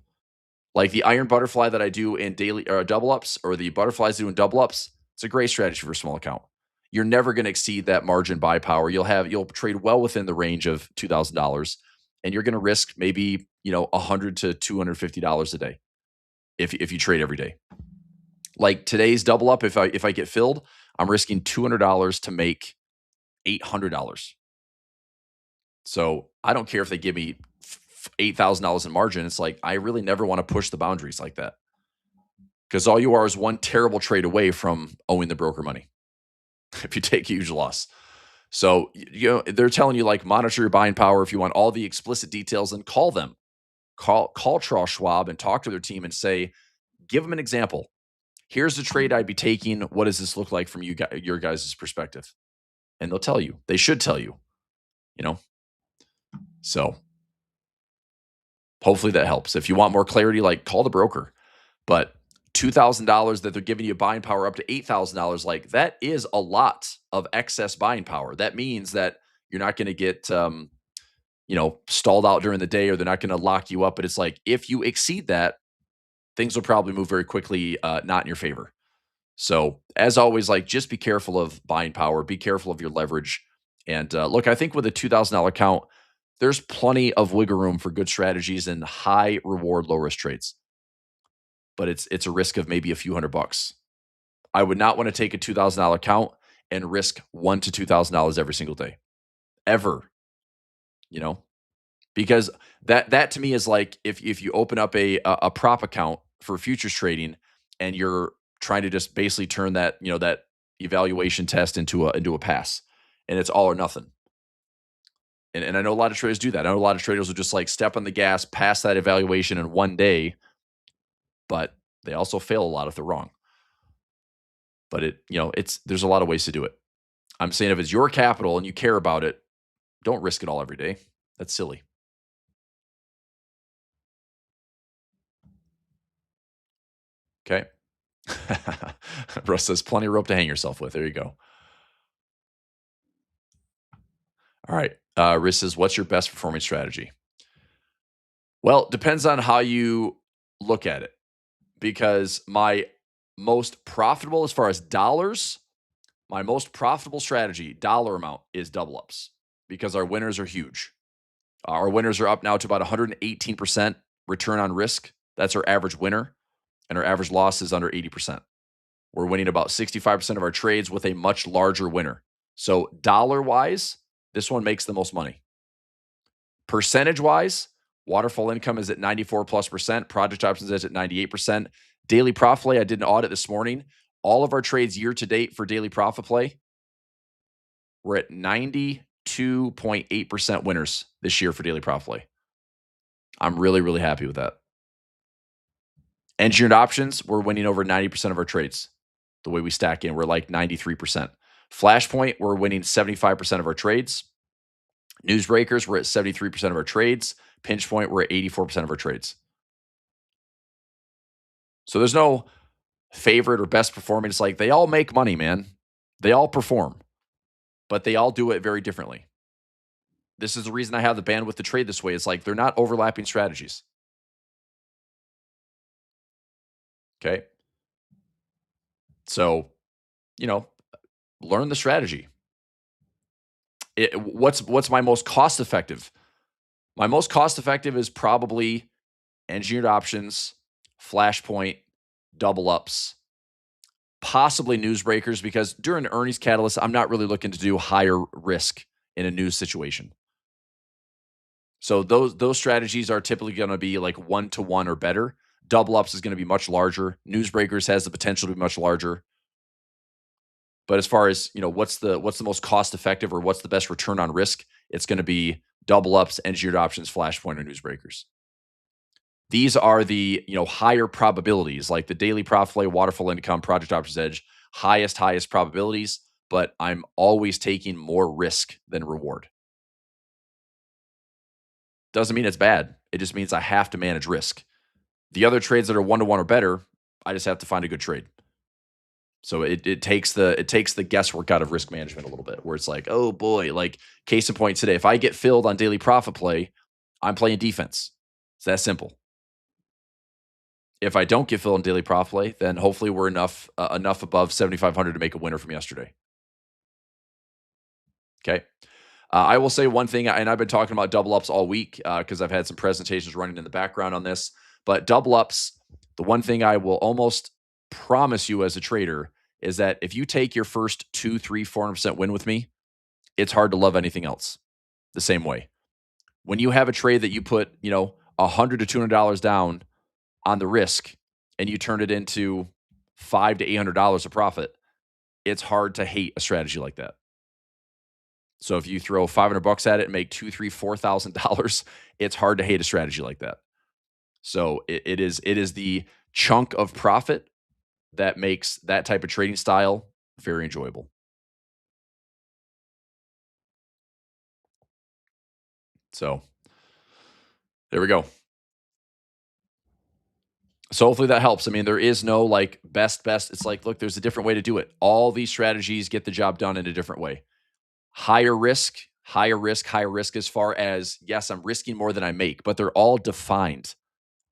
Like the iron butterfly that I do in daily or double ups, or the butterflies doing double ups. It's a great strategy for a small account. You're never going to exceed that margin buy power. You'll trade well within the range of $2,000, and you're going to risk maybe, $100 to $250 a day if you trade every day. Like today's double up, if I get filled, I'm risking $200 to make $800. So I don't care if they give me $8,000 in margin. It's like, I really never want to push the boundaries like that, because all you are is one terrible trade away from owing the broker money if you take a huge loss. So, they're telling you like monitor your buying power. If you want all the explicit details, then call them. Call Charles Schwab and talk to their team and say, give them an example. Here's the trade I'd be taking. What does this look like from your guys' perspective? And they'll tell you. They should tell you, you know? So hopefully that helps. If you want more clarity, like call the broker. But $2,000 that they're giving you buying power up to $8,000, like that is a lot of excess buying power. That means that you're not going to get, stalled out during the day, or they're not going to lock you up. But it's like, if you exceed that, things will probably move very quickly, not in your favor. So as always, like just be careful of buying power, be careful of your leverage. And look, I think with a $2,000 account, there's plenty of wiggle room for good strategies and high reward, low risk trades. But it's a risk of maybe a few $100. I would not want to take a $2,000 account and risk $1,000 to $2,000 every single day, ever. Because that to me is like if you open up a prop account for futures trading and you're trying to just basically turn that that evaluation test into a pass, and it's all or nothing. And I know a lot of traders do that. I know a lot of traders will just like step on the gas, pass that evaluation in one day, but they also fail a lot if they're wrong. But there's a lot of ways to do it. I'm saying if it's your capital and you care about it, don't risk it all every day. That's silly. Okay. Russ says plenty of rope to hang yourself with. There you go. All right. Riss says, what's your best performing strategy? Well, depends on how you look at it, because my most profitable, as far as dollars, my most profitable strategy, dollar amount, is double ups, because our winners are huge. Our winners are up now to about 118% return on risk. That's our average winner. And our average loss is under 80%. We're winning about 65% of our trades with a much larger winner. So dollar-wise, this one makes the most money. Percentage-wise, waterfall income is at 94+%. Project options is at 98%. Daily profit play, I did an audit this morning. All of our trades year to date for daily profit play, we're at 92.8% winners this year for daily profit play. I'm really, really happy with that. Engineered options, we're winning over 90% of our trades. The way we stack in, we're like 93%. Flashpoint, we're winning 75% of our trades. Newsbreakers, we're at 73% of our trades. Pinch point, we're at 84% of our trades. So there's no favorite or best performing. It's like they all make money, man. They all perform, but they all do it very differently. This is the reason I have the bandwidth to trade this way. It's like they're not overlapping strategies. Okay. So, learn the strategy. What's my most cost effective? My most cost effective is probably engineered options, flashpoint, double ups, possibly newsbreakers, because during an earnings catalyst, I'm not really looking to do higher risk in a news situation. So those strategies are typically going to be like 1-to-1 or better. Double ups is going to be much larger. Newsbreakers has the potential to be much larger. But as far as, what's the most cost effective, or what's the best return on risk, it's going to be double ups, engineered options, flashpoint, or newsbreakers. These are the, higher probabilities, like the daily profit play, waterfall income, project options edge, highest probabilities, but I'm always taking more risk than reward. Doesn't mean it's bad. It just means I have to manage risk. The other trades that are 1-to-1 or better, I just have to find a good trade. So it takes the guesswork out of risk management a little bit, where it's like, oh boy, like case in point today, if I get filled on daily profit play, I'm playing defense. It's that simple. If I don't get filled on daily profit play, then hopefully we're enough above 7,500 to make a winner from yesterday. Okay. I will say one thing, and I've been talking about double ups all week because I've had some presentations running in the background on this. But double ups, the one thing I will almost promise you as a trader is that if you take your first 2, 3, 400% win with me, it's hard to love anything else the same way. When you have a trade that you put, $100 to $200 down on the risk, and you turn it into $500 to $800 of profit, it's hard to hate a strategy like that. So if you throw $500 at it and make $2,000, $3,000, $4,000, it's hard to hate a strategy like that. So it is the chunk of profit that makes that type of trading style very enjoyable. So there we go. So hopefully that helps. I mean, there is no like best. It's like, look, there's a different way to do it. All these strategies get the job done in a different way. Higher risk as far as, yes, I'm risking more than I make, but they're all defined.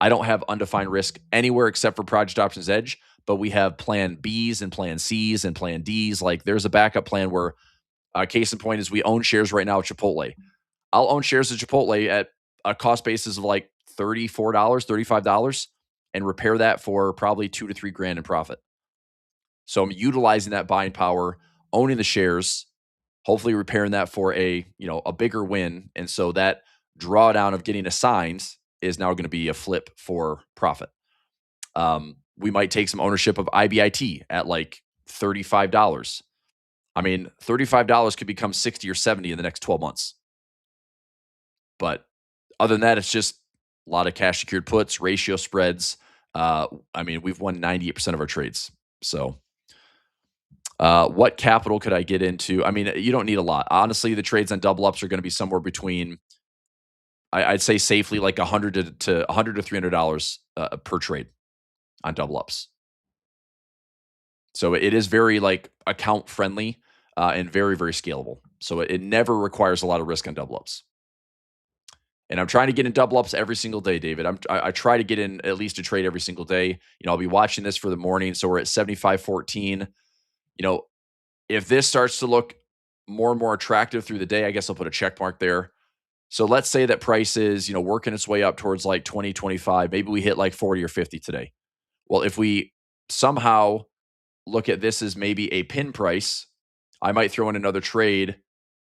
I don't have undefined risk anywhere except for Project Options Edge, but we have plan Bs and plan Cs and plan Ds. Like there's a backup plan where, case in point is we own shares right now at Chipotle. I'll own shares of Chipotle at a cost basis of like $34, $35 and repair that for probably 2 to 3 grand in profit. So I'm utilizing that buying power, owning the shares, hopefully repairing that for a bigger win. And so that drawdown of getting assigned is now going to be a flip for profit. We might take some ownership of IBIT at like $35. I mean, $35 could become 60 or 70 in the next 12 months. But other than that, it's just a lot of cash secured puts, ratio spreads. I mean, we've won 98% of our trades. So, what capital could I get into? I mean, you don't need a lot. Honestly, the trades on double ups are going to be somewhere between, I'd say safely like $100 to $300 per trade on double ups. So it is very like account friendly and very, very scalable. So it never requires a lot of risk on double ups. And I'm trying to get in double ups every single day, David. I try to get in at least a trade every single day. I'll be watching this for the morning. So we're at 75.14. If this starts to look more and more attractive through the day, I guess I'll put a check mark there. So let's say that price is, working its way up towards like 20, 25. Maybe we hit like 40 or 50 today. Well, if we somehow look at this as maybe a pin price, I might throw in another trade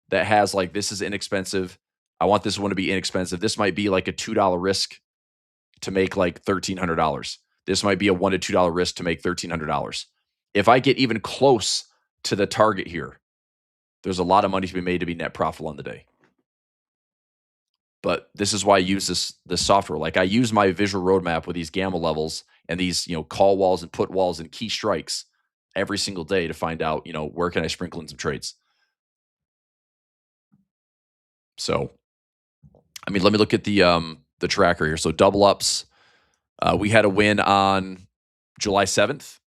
that has like, this is inexpensive. I want this one to be inexpensive. This might be like a $2 risk to make like $1,300. This might be a $1 to $2 risk to make $1,300. If I get even close to the target here, there's a lot of money to be made to be net profitable on the day. But this is why I use this software. Like I use my visual roadmap with these gamma levels and these call walls and put walls and key strikes every single day to find out where can I sprinkle in some trades. So, I mean, let me look at the tracker here. So double ups, we had a win on July 7th.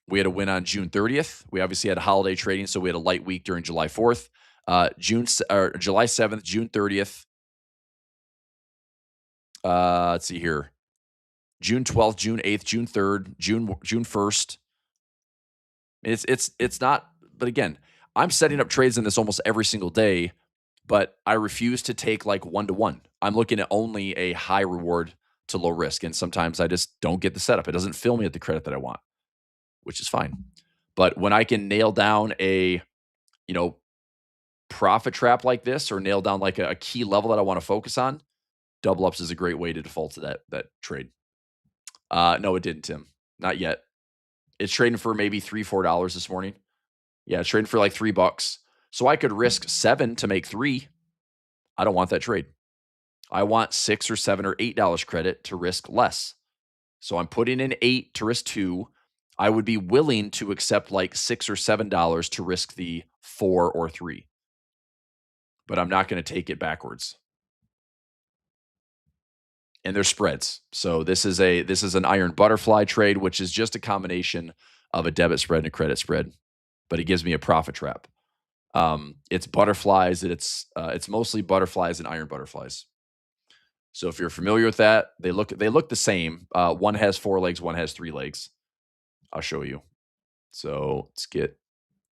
We had a win on June 30th. We obviously had holiday trading, so we had a light week during July 4th. July 7th, June 30th. Let's see here. June 12th, June 8th, June 3rd, June 1st. It's not, but again, I'm setting up trades in this almost every single day, but I refuse to take like 1-to-1. I'm looking at only a high reward to low risk. And sometimes I just don't get the setup. It doesn't fill me at the credit that I want, which is fine. But when I can nail down a, profit trap like this or nail down like a key level that I want to focus on, double ups is a great way to default to that trade. No, it didn't, Tim. Not yet. It's trading for maybe $3-4 this morning. Yeah, it's trading for like $3. So I could risk 7 to make 3. I don't want that trade. I want $6 or $7 or $8 credit to risk less. So I'm putting in 8 to risk 2. I would be willing to accept like $6 or $7 to risk the 4 or 3. But I'm not going to take it backwards. And there's spreads. So this is an iron butterfly trade, which is just a combination of a debit spread and a credit spread, but it gives me a profit trap. It's butterflies. It's mostly butterflies and iron butterflies. So if you're familiar with that, they look the same. One has 4 legs, one has 3 legs. I'll show you. So let's get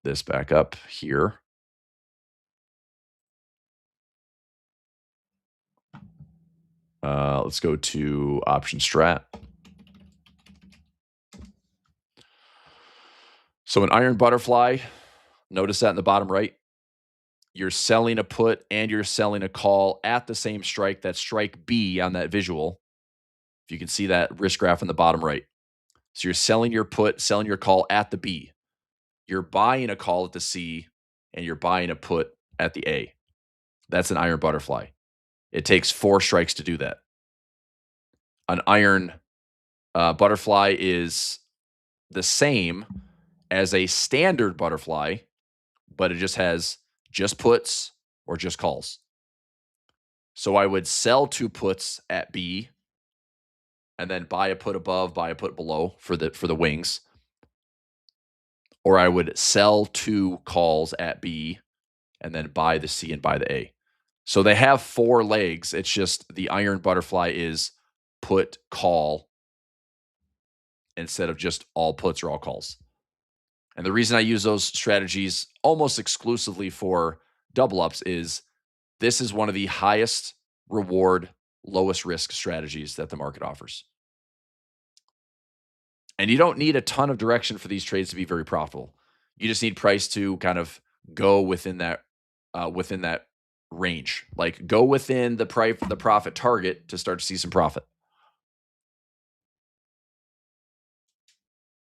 this back up here. Let's go to option strat. So an iron butterfly, notice that in the bottom right, you're selling a put and you're selling a call at the same strike. That's strike B on that visual. If you can see that risk graph in the bottom right. So you're selling your put, selling your call at the B. You're buying a call at the C, and you're buying a put at the A. That's an iron butterfly. It takes 4 strikes to do that. An iron butterfly is the same as a standard butterfly, but it just has just puts or just calls. So I would sell 2 puts at B and then buy a put above, buy a put below for the wings, or I would sell 2 calls at B and then buy the C and buy the A. So they have 4 legs. It's just the iron butterfly is put call instead of just all puts or all calls. And the reason I use those strategies almost exclusively for double ups is this is one of the highest reward, lowest risk strategies that the market offers. And you don't need a ton of direction for these trades to be very profitable. You just need price to kind of go within that range. Like go within the profit target to start to see some profit.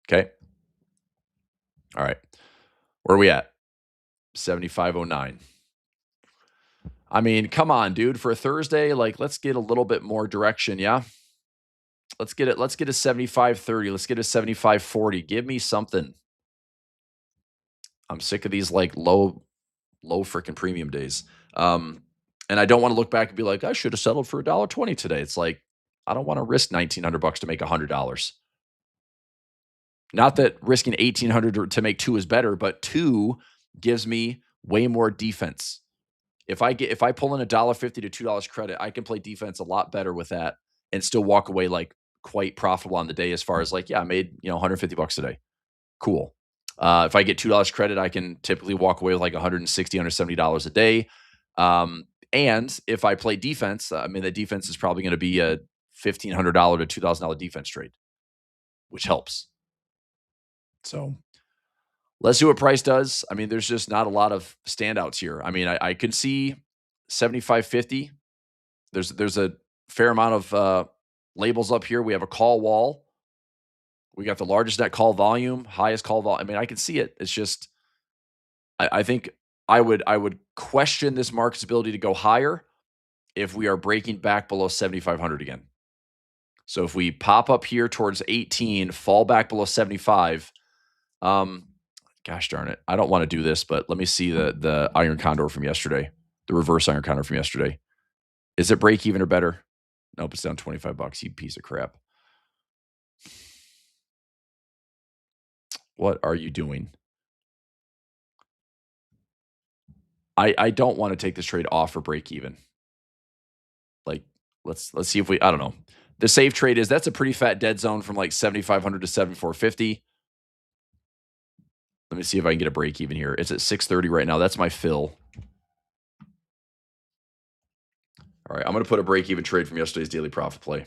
Okay. All right. Where are we at? 75.09. I mean, come on, dude. For a Thursday, like let's get a little bit more direction, yeah? Let's get it. Let's get a 75.30. Let's get a 75.40. Give me something. I'm sick of these like low freaking premium days. And I don't want to look back and be like, I should have settled for $1.20 today. It's like, I don't want to risk $1,900 to make $100. Not that risking $1,800 to make 2 is better, but 2 gives me way more defense. If I pull in $1.50 to $2 credit, I can play defense a lot better with that and still walk away like quite profitable on the day as far as like, yeah, I made, $150 today. Cool. If I get $2 credit, I can typically walk away with like $160, $170 a day. And if I play defense, I mean, the defense is probably going to be a $1,500 to $2,000 defense trade, which helps. So let's see what price does. I mean, there's just not a lot of standouts here. I mean, I can see 75.50. There's a fair amount of labels up here. We have a call wall. We got the largest net call volume, highest call volume. I mean, I can see it. It's just, I think I would question this market's ability to go higher if we are breaking back below 7,500 again. So if we pop up here towards 18, fall back below 75, gosh darn it, I don't want to do this, but let me see the iron condor from yesterday, the reverse iron condor from yesterday. Is it break even or better? Nope, it's down $25. You piece of crap. What are you doing? I don't want to take this trade off for break even. Like, let's see if I don't know. The safe trade is that's a pretty fat dead zone from like 7,500 to 7,450. Let me see if I can get a break even here. It's at 630 right now. That's my fill. All right, I'm going to put a break even trade from yesterday's daily profit play.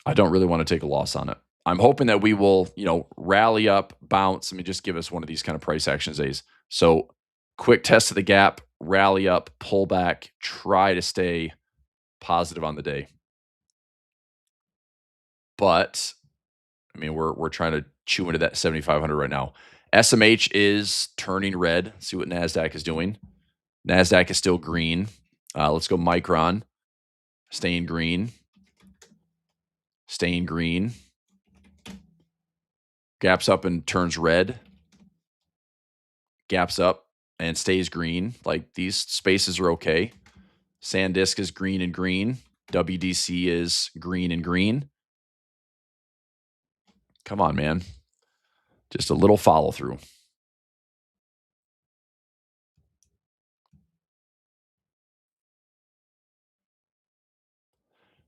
I don't really want to take a loss on it. I'm hoping that we will, rally up, bounce. I mean, just give us one of these kind of price action days. So quick test of the gap, rally up, pull back, try to stay positive on the day. But I mean, we're trying to chew into that 7,500 right now. SMH is turning red. Let's see what Nasdaq is doing. Nasdaq is still green. Let's go Micron. Staying green. Staying green. Gaps up and turns red. Gaps up and stays green. Like these spaces are okay. SanDisk is green and green. WDC is green and green. Come on, man. Just a little follow through.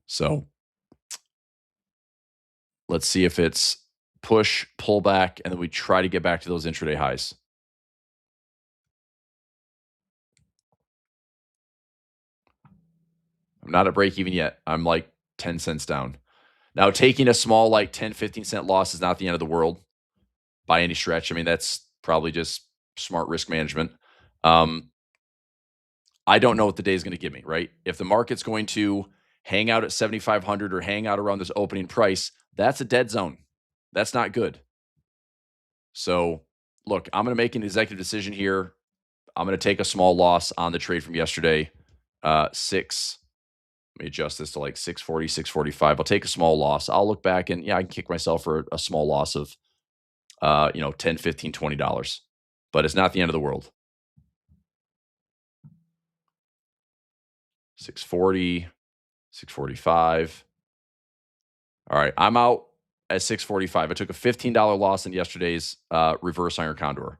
So let's see if it's push, pull back, and then we try to get back to those intraday highs. I'm not at break even yet. I'm like 10 cents down. Now, taking a small, like 10, 15 cent loss is not the end of the world by any stretch. I mean, that's probably just smart risk management. I don't know what the day is going to give me, right? If the market's going to hang out at 7,500 or hang out around this opening price, that's a dead zone. That's not good. So, look, I'm going to make an executive decision here. I'm going to take a small loss on the trade from yesterday. 6 Let me adjust this to like 640, 645. I'll take a small loss. I'll look back and yeah, I can kick myself for a small loss of, 10, 15, $20, but it's not the end of the world. 640, 645. All right. I'm out at 645. I took a $15 loss in yesterday's reverse iron condor.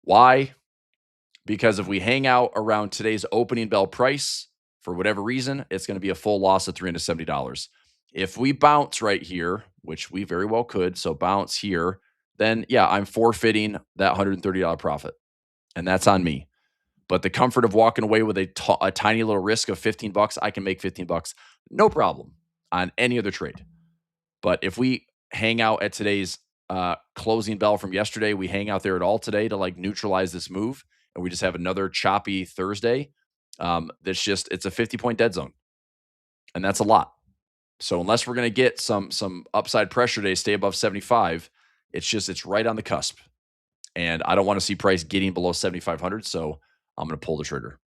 Why? Because if we hang out around today's opening bell price, for whatever reason, it's going to be a full loss of $370. If we bounce right here, which we very well could, so bounce here, then yeah, I'm forfeiting that $130 profit. And that's on me. But the comfort of walking away with a tiny little risk of $15, I can make $15, no problem on any other trade. But if we hang out at today's closing bell from yesterday, we hang out there at all today to like neutralize this move, and we just have another choppy Thursday. It's a 50-point dead zone, and that's a lot. So unless we're going to get some upside pressure today, stay above 75, it's right on the cusp, and I don't want to see price getting below 7,500. So I'm going to pull the trigger.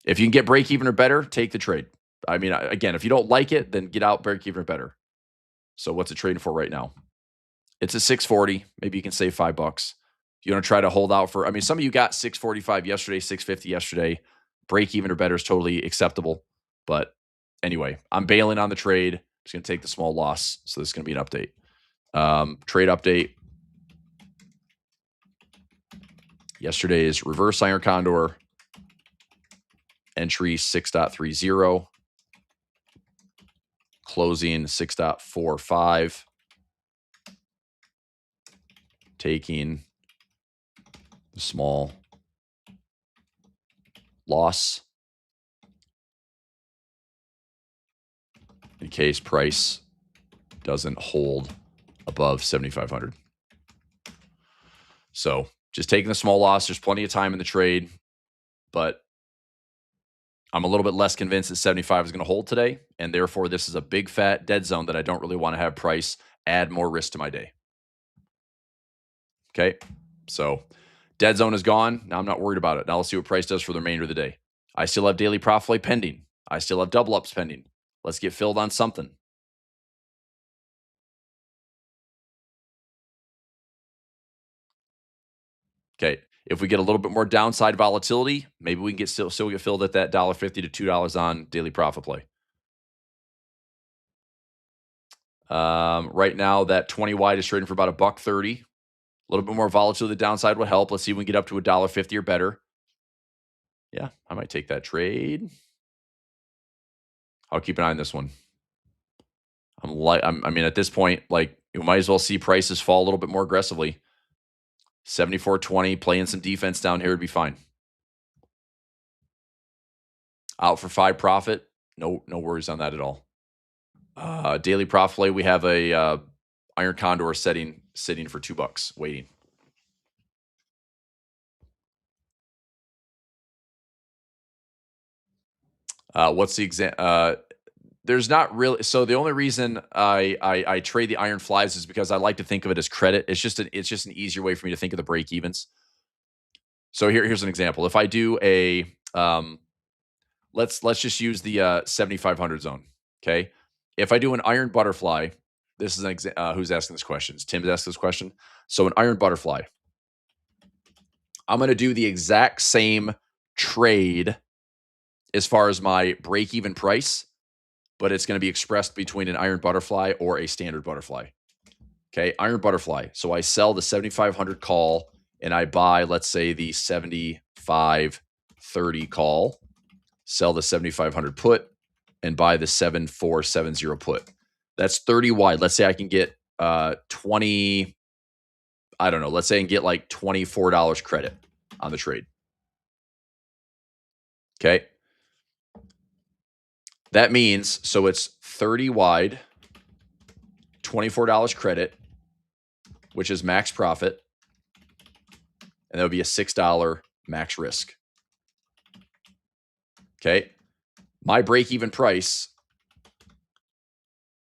If you can get break even or better, take the trade. I mean, again, if you don't like it, then get out break even or better. So what's it trading for right now? It's a 640. Maybe you can save $5. You want to try to hold out for, I mean, some of you got 645 yesterday, 650 yesterday. Break even or better is totally acceptable. But anyway, I'm bailing on the trade. Just going to take the small loss. So this is going to be an update. Trade update. Yesterday's reverse iron condor. Entry 6.30. Closing 6.45. Taking the small loss in case price doesn't hold above 7,500. So just taking the small loss. There's plenty of time in the trade, but I'm a little bit less convinced that 75 is going to hold today, and therefore this is a big fat dead zone that I don't really want to have price add more risk to my day. Okay, so dead zone is gone. Now I'm not worried about it. Now let's see what price does for the remainder of the day. I still have daily profit play pending. I still have double ups pending. Let's get filled on something. Okay, if we get a little bit more downside volatility, maybe we can get still get filled at that $1.50 to $2 on daily profit play. Right now, that 20 wide is trading for about $1.30. A little bit more volatility to the downside would help. Let's see if we can get up to $1.50 or better. Yeah, I might take that trade. I'll keep an eye on this one. I mean, at this point, like you might as well see prices fall a little bit more aggressively. 74.20, playing some defense down here would be fine. Out for 5 profit. No worries on that at all. Daily profit play, we have a iron condor sitting for $2, waiting. What's the exam? There's not really. So the only reason I trade the iron flies is because I like to think of it as credit. It's just an easier way for me to think of the break evens. So here's an example. If I do a let's just use the 7,500 zone. Okay, if I do an iron butterfly, this is an who's asking this question? Tim's asking this question. So an iron butterfly, I'm going to do the exact same trade as far as my break even price, but it's going to be expressed between an iron butterfly or a standard butterfly. Okay, iron butterfly. So I sell the 7,500 call and I buy, let's say, the 7,530 call, sell the 7,500 put, and buy the 7,470 put. That's 30 wide. Let's say I can get 20, I don't know, let's say I can get like $24 credit on the trade. Okay. That means, so it's 30 wide, $24 credit, which is max profit, and that would be a $6 max risk. Okay. My break-even price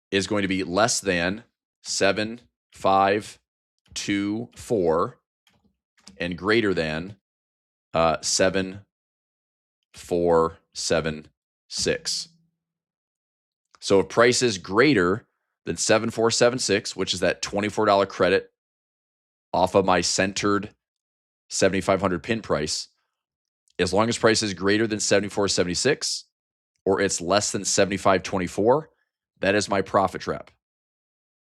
is going to be less than 7,524 and greater than 7,470. 6. So if price is greater than 7476, which is that $24 credit off of my centered 7,500 pin price, as long as price is greater than 7476 or it's less than 7524, that is my profit trap.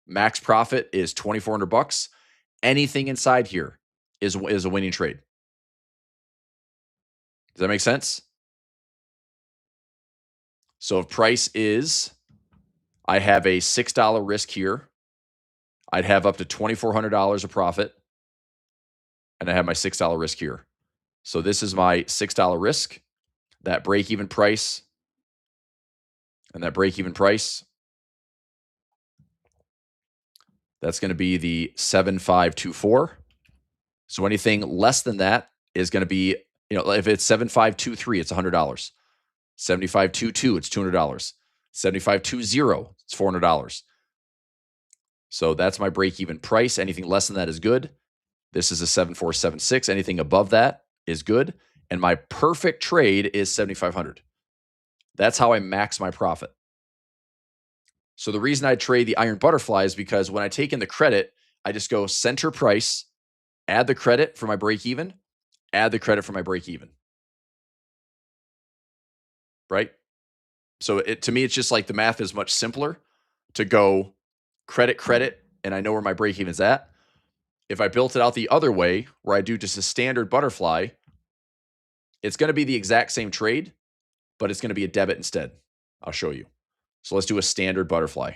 Max profit is $2,400. Anything inside here is a winning trade. Does that make sense? So if price is, I have a $6 risk here. I'd have up to $2,400 of profit. And I have my $6 risk here. So this is my $6 risk. That break-even price and that break-even price, that's going to be the 7,524. So anything less than that is going to be, if it's 7,523, it's $100. 7,522, it's $200. 7,520, it's $400. So that's my break-even price. Anything less than that is good. This is a 7,476. Anything above that is good. And my perfect trade is 7,500. That's how I max my profit. So the reason I trade the iron butterfly is because when I take in the credit, I just go center price, add the credit for my break even, add the credit for my break even. Right? So to me, it's just like the math is much simpler to go credit, and I know where my break even is at. If I built it out the other way, where I do just a standard butterfly, it's going to be the exact same trade, but it's going to be a debit instead. I'll show you. So let's do a standard butterfly.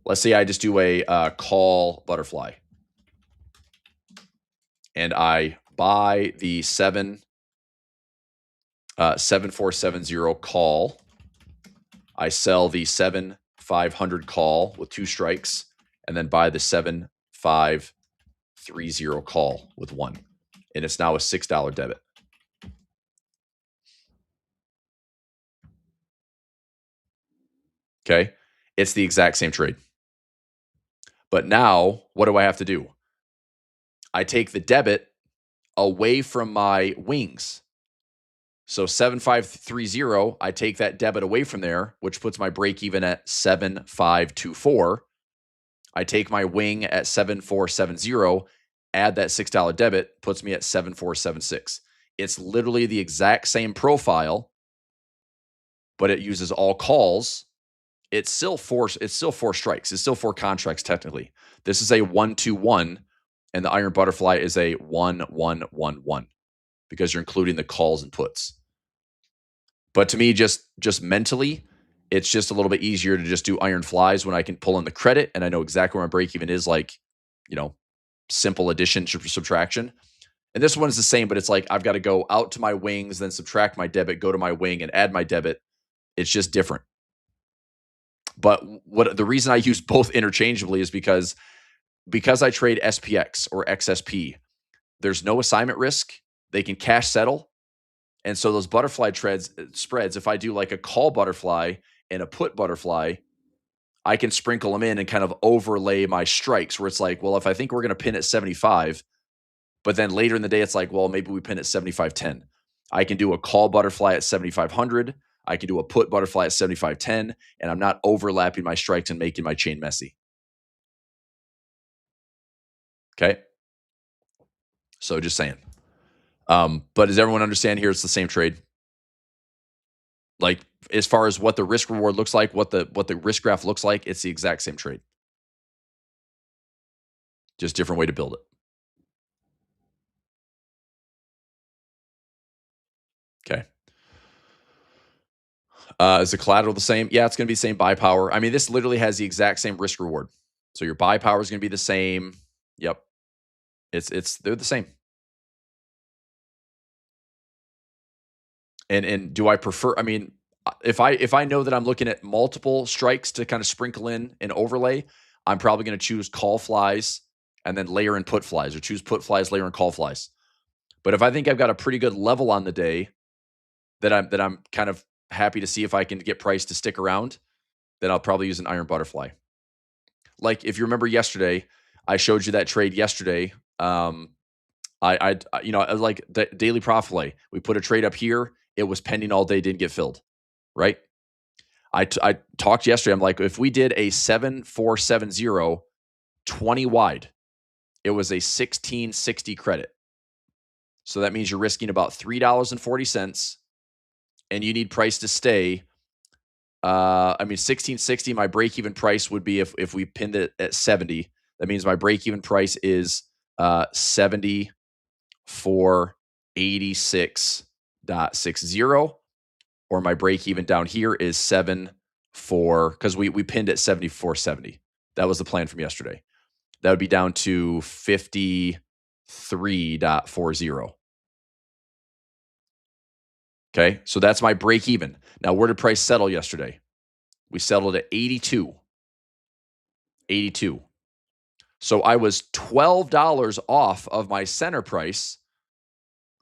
Let's say I just do a call butterfly. And I buy the 7470 call. I sell the 7,500 call with 2 strikes, and then buy the 7,530 call with 1. And it's now a $6 debit. Okay. It's the exact same trade. But now, what do I have to do? I take the debit away from my wings. So 7,530, I take that debit away from there, which puts my break even at 7,524. I take my wing at 7,470, add that $6 debit, puts me at 7,476. It's literally the exact same profile, but it uses all calls. It's still 4 strikes. It's still 4 contracts technically. This is a 1-2-1, and the iron butterfly is a 1-1-1-1 because you're including the calls and puts. But to me, just mentally, it's just a little bit easier to just do iron flies when I can pull in the credit and I know exactly where my break even is, like, simple addition, subtraction. And this one is the same, but it's like I've got to go out to my wings, then subtract my debit, go to my wing and add my debit. It's just different. But the reason I use both interchangeably is because I trade SPX or XSP, there's no assignment risk. They can cash settle. And so those butterfly spreads, if I do like a call butterfly and a put butterfly, I can sprinkle them in and kind of overlay my strikes where it's like, well, if I think we're going to pin at 75, but then later in the day, it's like, well, maybe we pin at 75.10. I can do a call butterfly at 7,500. I can do a put butterfly at 75.10, and I'm not overlapping my strikes and making my chain messy. Okay. So just saying. But does everyone understand here? It's the same trade. Like as far as what the risk reward looks like, what the risk graph looks like, it's the exact same trade. Just different way to build it. Okay. Is the collateral the same? Yeah, it's going to be the same buy power. I mean, this literally has the exact same risk reward. So your buy power is going to be the same. Yep. They're the same. And do I prefer, I mean, if I know that I'm looking at multiple strikes to kind of sprinkle in an overlay, I'm probably going to choose call flies and then layer in put flies, or choose put flies, layer in call flies. But if I think I've got a pretty good level on the day that I'm kind of happy to see if I can get price to stick around, then I'll probably use an iron butterfly. Like if you remember yesterday, I showed you that trade yesterday. I like the daily profit play. We put a trade up here. It was pending all day, didn't get filled, right? I talked yesterday. I'm like, if we did a 7470 20 wide, it was a 1660 credit. So that means you're risking about $3.40, and you need price to stay. 1660, my break even price would be if we pinned it at 70. That means my break even price is 7486.60, or my break even down here is 74, because we pinned at 7470. That was the plan from yesterday. That would be down to 53.40. Okay, so that's my break even. Now, where did price settle yesterday? We settled at 82. 82. So I was $12 off of my center price,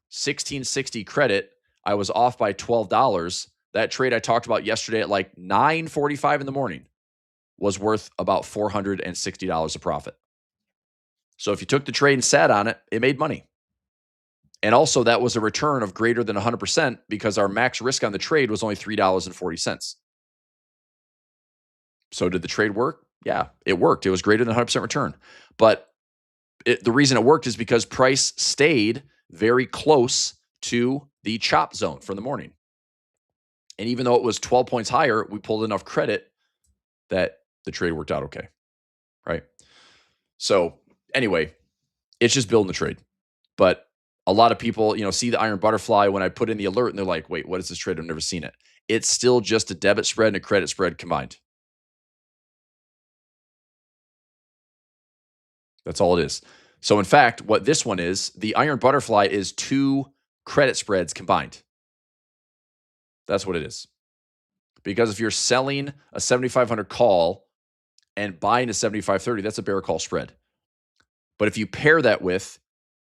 1660 credit. I was off by $12. That trade I talked about yesterday at like 9:45 in the morning was worth about $460 of profit. So if you took the trade and sat on it, it made money. And also, that was a return of greater than 100% because our max risk on the trade was only $3.40. So did the trade work? Yeah, it worked. It was greater than 100% return. But the reason it worked is because price stayed very close to the chop zone for the morning. And even though it was 12 points higher, we pulled enough credit that the trade worked out okay, right? So anyway, it's just building the trade. But a lot of people, see the iron butterfly when I put in the alert and they're like, wait, what is this trade? I've never seen it. It's still just a debit spread and a credit spread combined. That's all it is. So in fact, what this one is, the iron butterfly is 2 credit spreads combined. That's what it is. Because if you're selling a 7,500 call and buying a 7,530, that's a bear call spread. But if you pair that with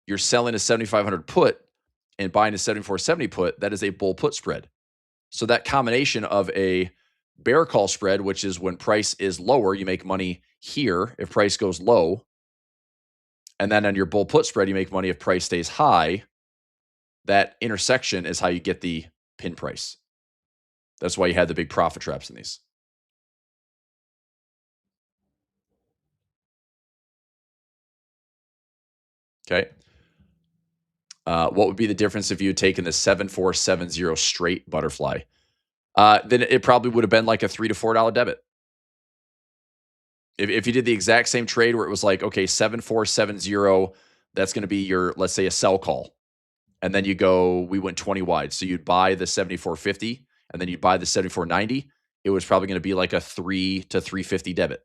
you're selling a 7,500 put and buying a 7,470 put, that is a bull put spread. So that combination of a bear call spread, which is when price is lower, you make money here if price goes low. And then on your bull put spread, you make money if price stays high. That intersection is how you get the pin price. That's why you had the big profit traps in these. Okay. What would be the difference if you had taken the 7470 straight butterfly? Then it probably would have been like a $3 to $4 debit. If you did the exact same trade where it was like, okay, 7470, that's going to be your, let's say, a sell call. And then we went 20 wide. So you'd buy the 7450 and then you'd buy the 7490. It was probably going to be like a 3 to 350 debit.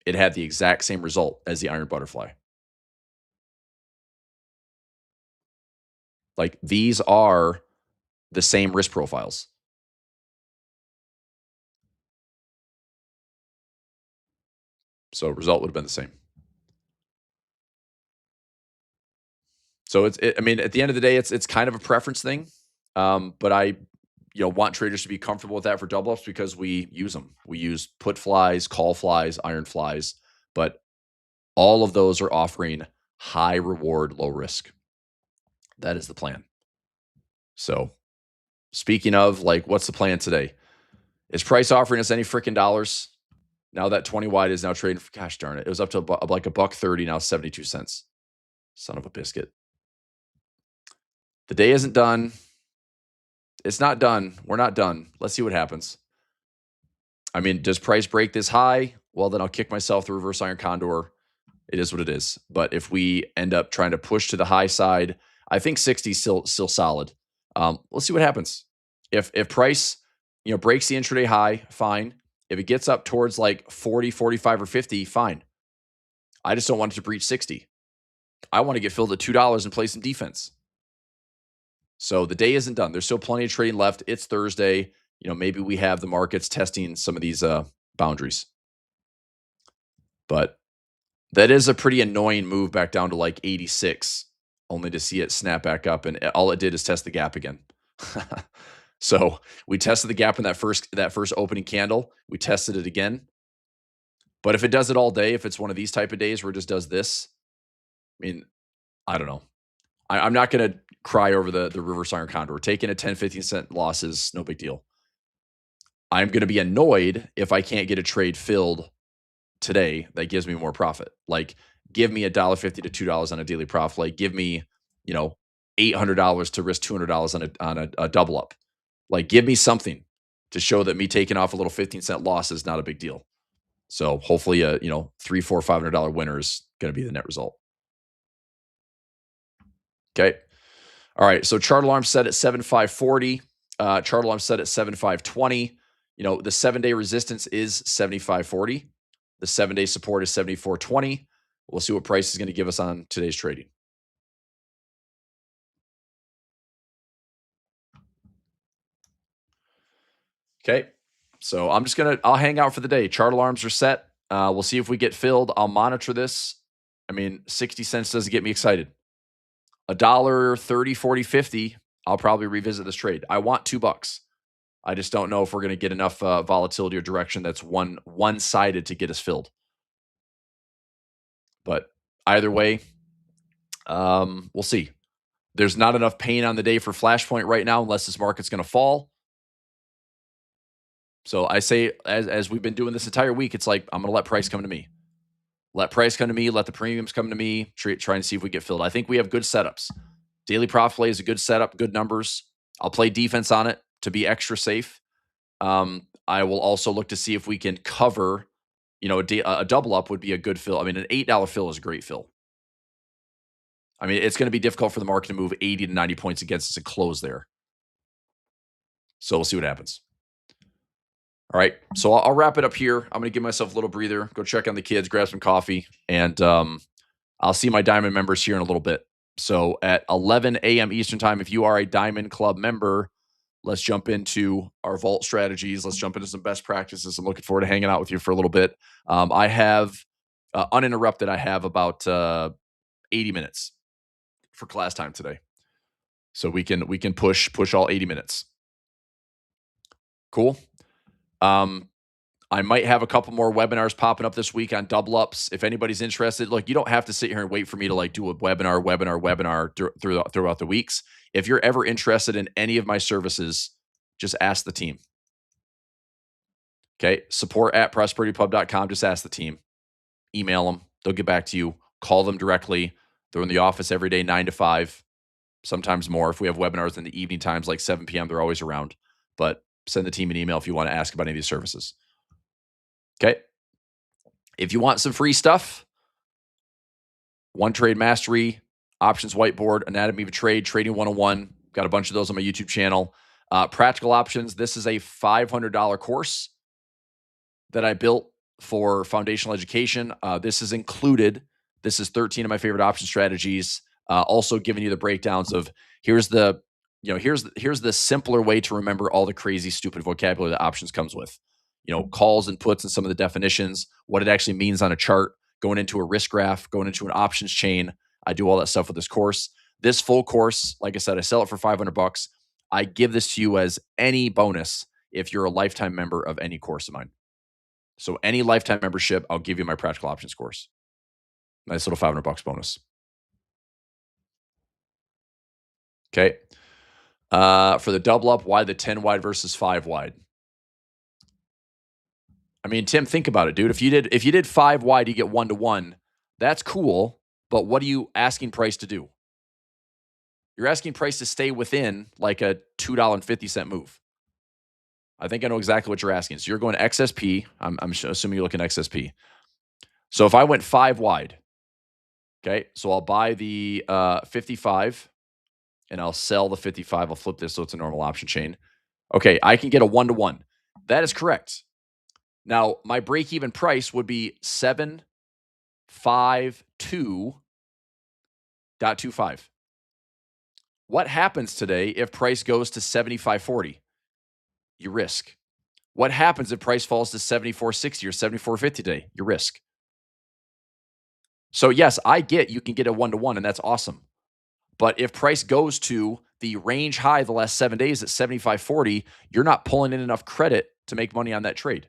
It had the exact same result as the iron butterfly. Like, these are the same risk profiles. So result would have been the same. So at the end of the day, it's kind of a preference thing. But I want traders to be comfortable with that for double ups because we use them. We use put flies, call flies, iron flies, but all of those are offering high reward, low risk. That is the plan. So speaking of, like, what's the plan today? Is price offering us any freaking dollars? Now that 20 wide is now trading for, gosh darn it, it was up to like $1.30, now 72 cents. Son of a biscuit. The day isn't done. It's not done. We're not done. Let's see what happens. I mean, does price break this high? Well, then I'll kick myself the reverse iron condor. It is what it is. But if we end up trying to push to the high side, I think 60 is still solid. Let's see what happens. If price, breaks the intraday high, fine. If it gets up towards like 40, 45, or 50, fine. I just don't want it to breach 60. I want to get filled at $2 and play some defense. So the day isn't done. There's still plenty of trading left. It's Thursday. Maybe we have the markets testing some of these boundaries. But that is a pretty annoying move back down to like 86, only to see it snap back up. And all it did is test the gap again. So we tested the gap in that first opening candle. We tested it again. But if it does it all day, if it's one of these type of days where it just does this, I don't know. I'm not going to cry over the reverse iron condor. We're taking a 10, 15 cent losses, no big deal. I'm going to be annoyed if I can't get a trade filled today that gives me more profit. Like, give me $1.50 to $2 on a daily profit. Like, give me, you know, $800 to risk $200 on a double up. Like, give me something to show that me taking off a little 15-cent loss is not a big deal. So hopefully, $300, $400, $500 winner is going to be the net result. Okay. All right. So chart alarm set at 7,540. Chart alarm set at 7,520. The 7-day resistance is 7,540. The 7-day support is 7,420. We'll see what price is going to give us on today's trading. Okay. So I'll hang out for the day. Chart alarms are set. We'll see if we get filled. I'll monitor this. I mean, 60 cents doesn't get me excited. $1, 30, 40, 50. I'll probably revisit this trade. I want $2. I just don't know if we're going to get enough volatility or direction that's one-sided to get us filled. But either way, we'll see. There's not enough pain on the day for Flashpoint right now unless this market's going to fall. So I say, as we've been doing this entire week, it's like I'm going to let price come to me. Let price come to me. Let the premiums come to me. Try and see if we get filled. I think we have good setups. Daily profit play is a good setup, good numbers. I'll play defense on it to be extra safe. I will also look to see if we can cover, a double up would be a good fill. I mean, an $8 fill is a great fill. I mean, it's going to be difficult for the market to move 80 to 90 points against us and close there. So we'll see what happens. All right. So I'll wrap it up here. I'm going to give myself a little breather, go check on the kids, grab some coffee, and I'll see my Diamond members here in a little bit. So at 11 a.m. Eastern time, if you are a Diamond Club member, let's jump into our vault strategies. Let's jump into some best practices. I'm looking forward to hanging out with you for a little bit. I have uninterrupted. I have about 80 minutes for class time today, so we can push all 80 minutes. Cool. I might have a couple more webinars popping up this week on double ups. If anybody's interested, look, you don't have to sit here and wait for me to do a webinar throughout the weeks. If you're ever interested in any of my services, just ask the team. Okay. Support at prosperitypub.com. Just ask the team. Email them. They'll get back to you. Call them directly. They're in the office every day, 9 to 5, sometimes more. If we have webinars in the evening times, like 7 p.m., they're always around. But send the team an email if you want to ask about any of these services. Okay. If you want some free stuff, One Trade Mastery, Options Whiteboard, Anatomy of a Trade, Trading 101. Got a bunch of those on my YouTube channel. Practical Options. This is a $500 course that I built for foundational education. This is included. This is 13 of my favorite option strategies. Also giving you the breakdowns of here's the simpler way to remember all the crazy, stupid vocabulary that options comes with. Calls and puts and some of the definitions, what it actually means on a chart, going into a risk graph, going into an options chain. I do all that stuff with this course. This full course, like I said, I sell it for $500. I give this to you as any bonus if you're a lifetime member of any course of mine. So any lifetime membership, I'll give you my practical options course. Nice little $500 bonus. Okay. For the double up, why the 10 wide versus 5 wide? I mean, Tim, think about it, dude. If you did 5 wide, you get 1-to-1. That's cool, but what are you asking price to do? You're asking price to stay within like a $2.50 move. I think I know exactly what you're asking. So you're going XSP. I'm assuming you're looking at XSP. So if I went 5 wide, okay, so I'll buy the 55 and I'll sell the 55. I'll flip this so it's a normal option chain. Okay, I can get a 1-to-1. That is correct. Now, my break-even price would be 752.25. What happens today if price goes to 75.40? You risk. What happens if price falls to 74.60 or 74.50 today? You risk. So yes, I get you can get a 1-to-1, and that's awesome. But if price goes to the range high the last 7 days at 75.40, you're not pulling in enough credit to make money on that trade.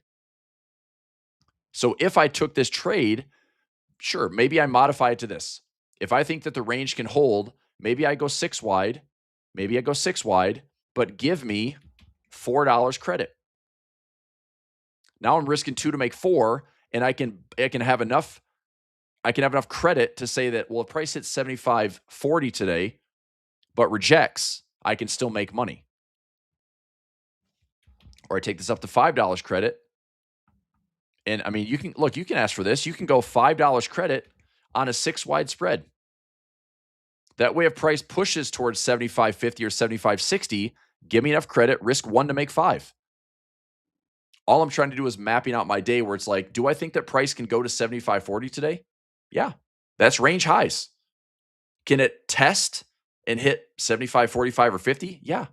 So if I took this trade, sure, maybe I modify it to this. If I think that the range can hold, maybe I go 6 wide, but give me $4 credit. Now I'm risking 2 to make 4, and I can have enough credit to say that, well, if price hits 75.40 today, but rejects, I can still make money. Or I take this up to $5 credit. And I mean, you can ask for this. You can go $5 credit on a 6 wide spread. That way, if price pushes towards 75.50 or 75.60, give me enough credit, risk 1 to make 5. All I'm trying to do is mapping out my day where it's like, do I think that price can go to 75.40 today? Yeah, that's range highs. Can it test and hit 75.45 or 50? Yeah.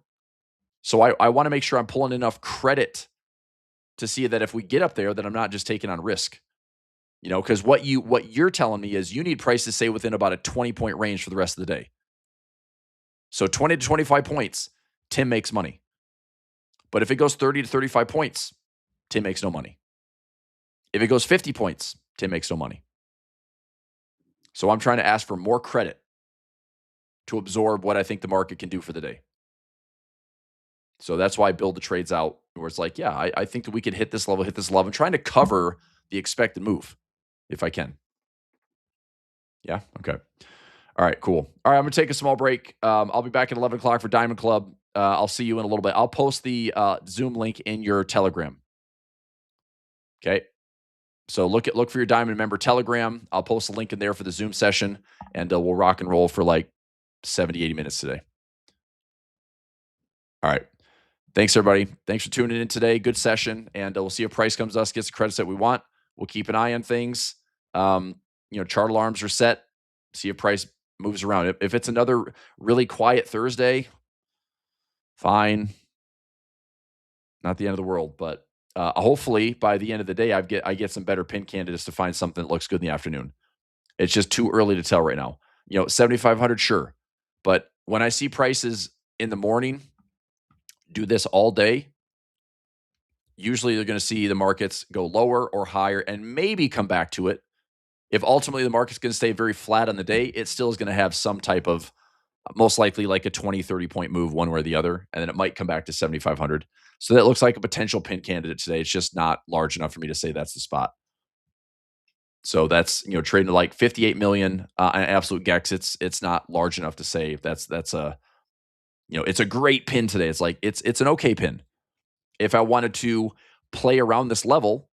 So I want to make sure I'm pulling enough credit to see that if we get up there, that I'm not just taking on risk. Because what you're telling me is you need price to stay within about a 20-point range for the rest of the day. So 20 to 25 points, Tim makes money. But if it goes 30 to 35 points, Tim makes no money. If it goes 50 points, Tim makes no money. So I'm trying to ask for more credit to absorb what I think the market can do for the day. So that's why I build the trades out where it's like, yeah, I think that we could hit this level. I'm trying to cover the expected move if I can. Yeah. Okay. All right, cool. All right, I'm going to take a small break. I'll be back at 11 o'clock for Diamond Club. I'll see you in a little bit. I'll post the Zoom link in your Telegram. Okay. So look for your Diamond member Telegram. I'll post a link in there for the Zoom session, and we'll rock and roll for like 70, 80 minutes today. All right. Thanks, everybody. Thanks for tuning in today. Good session, and we'll see if price comes to us, gets the credits that we want. We'll keep an eye on things. Chart alarms are set. See if price moves around. If it's another really quiet Thursday, fine. Not the end of the world, but hopefully by the end of the day, I get some better pin candidates to find something that looks good in the afternoon. It's just too early to tell right now. 7,500, sure. But when I see prices in the morning do this all day, usually they're going to see the markets go lower or higher and maybe come back to it. If ultimately the market's going to stay very flat on the day, it still is going to have some type of, most likely like a 20, 30-point move one way or the other, and then it might come back to 7,500. So that looks like a potential pin candidate today. It's just not large enough for me to say that's the spot. So that's, trading like 58 million on absolute gex. It's not large enough to say that's a, it's a great pin today. It's like, it's an okay pin. If I wanted to play around this level,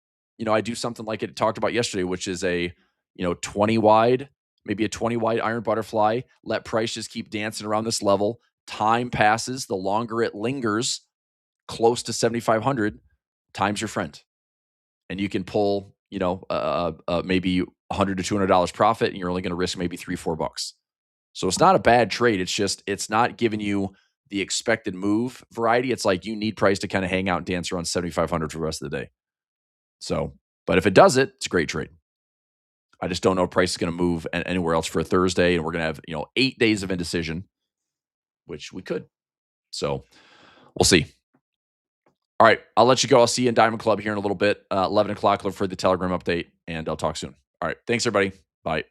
I do something like it talked about yesterday, which is a, 20 wide, maybe a 20 wide iron butterfly, let price just keep dancing around this level. Time passes, the longer it lingers close to 7,500, time's your friend. And you can pull, maybe $100 to $200 profit, and you're only going to risk maybe $3-4. So it's not a bad trade. It's just, it's not giving you the expected move variety. It's like you need price to kind of hang out and dance around 7,500 for the rest of the day. So, but if it does it, it's a great trade. I just don't know if price is going to move anywhere else for a Thursday, and we're going to have, 8 days of indecision, which we could. So we'll see. All right, I'll let you go. I'll see you in Diamond Club here in a little bit. 11 o'clock, look for the Telegram update, and I'll talk soon. All right, thanks, everybody. Bye.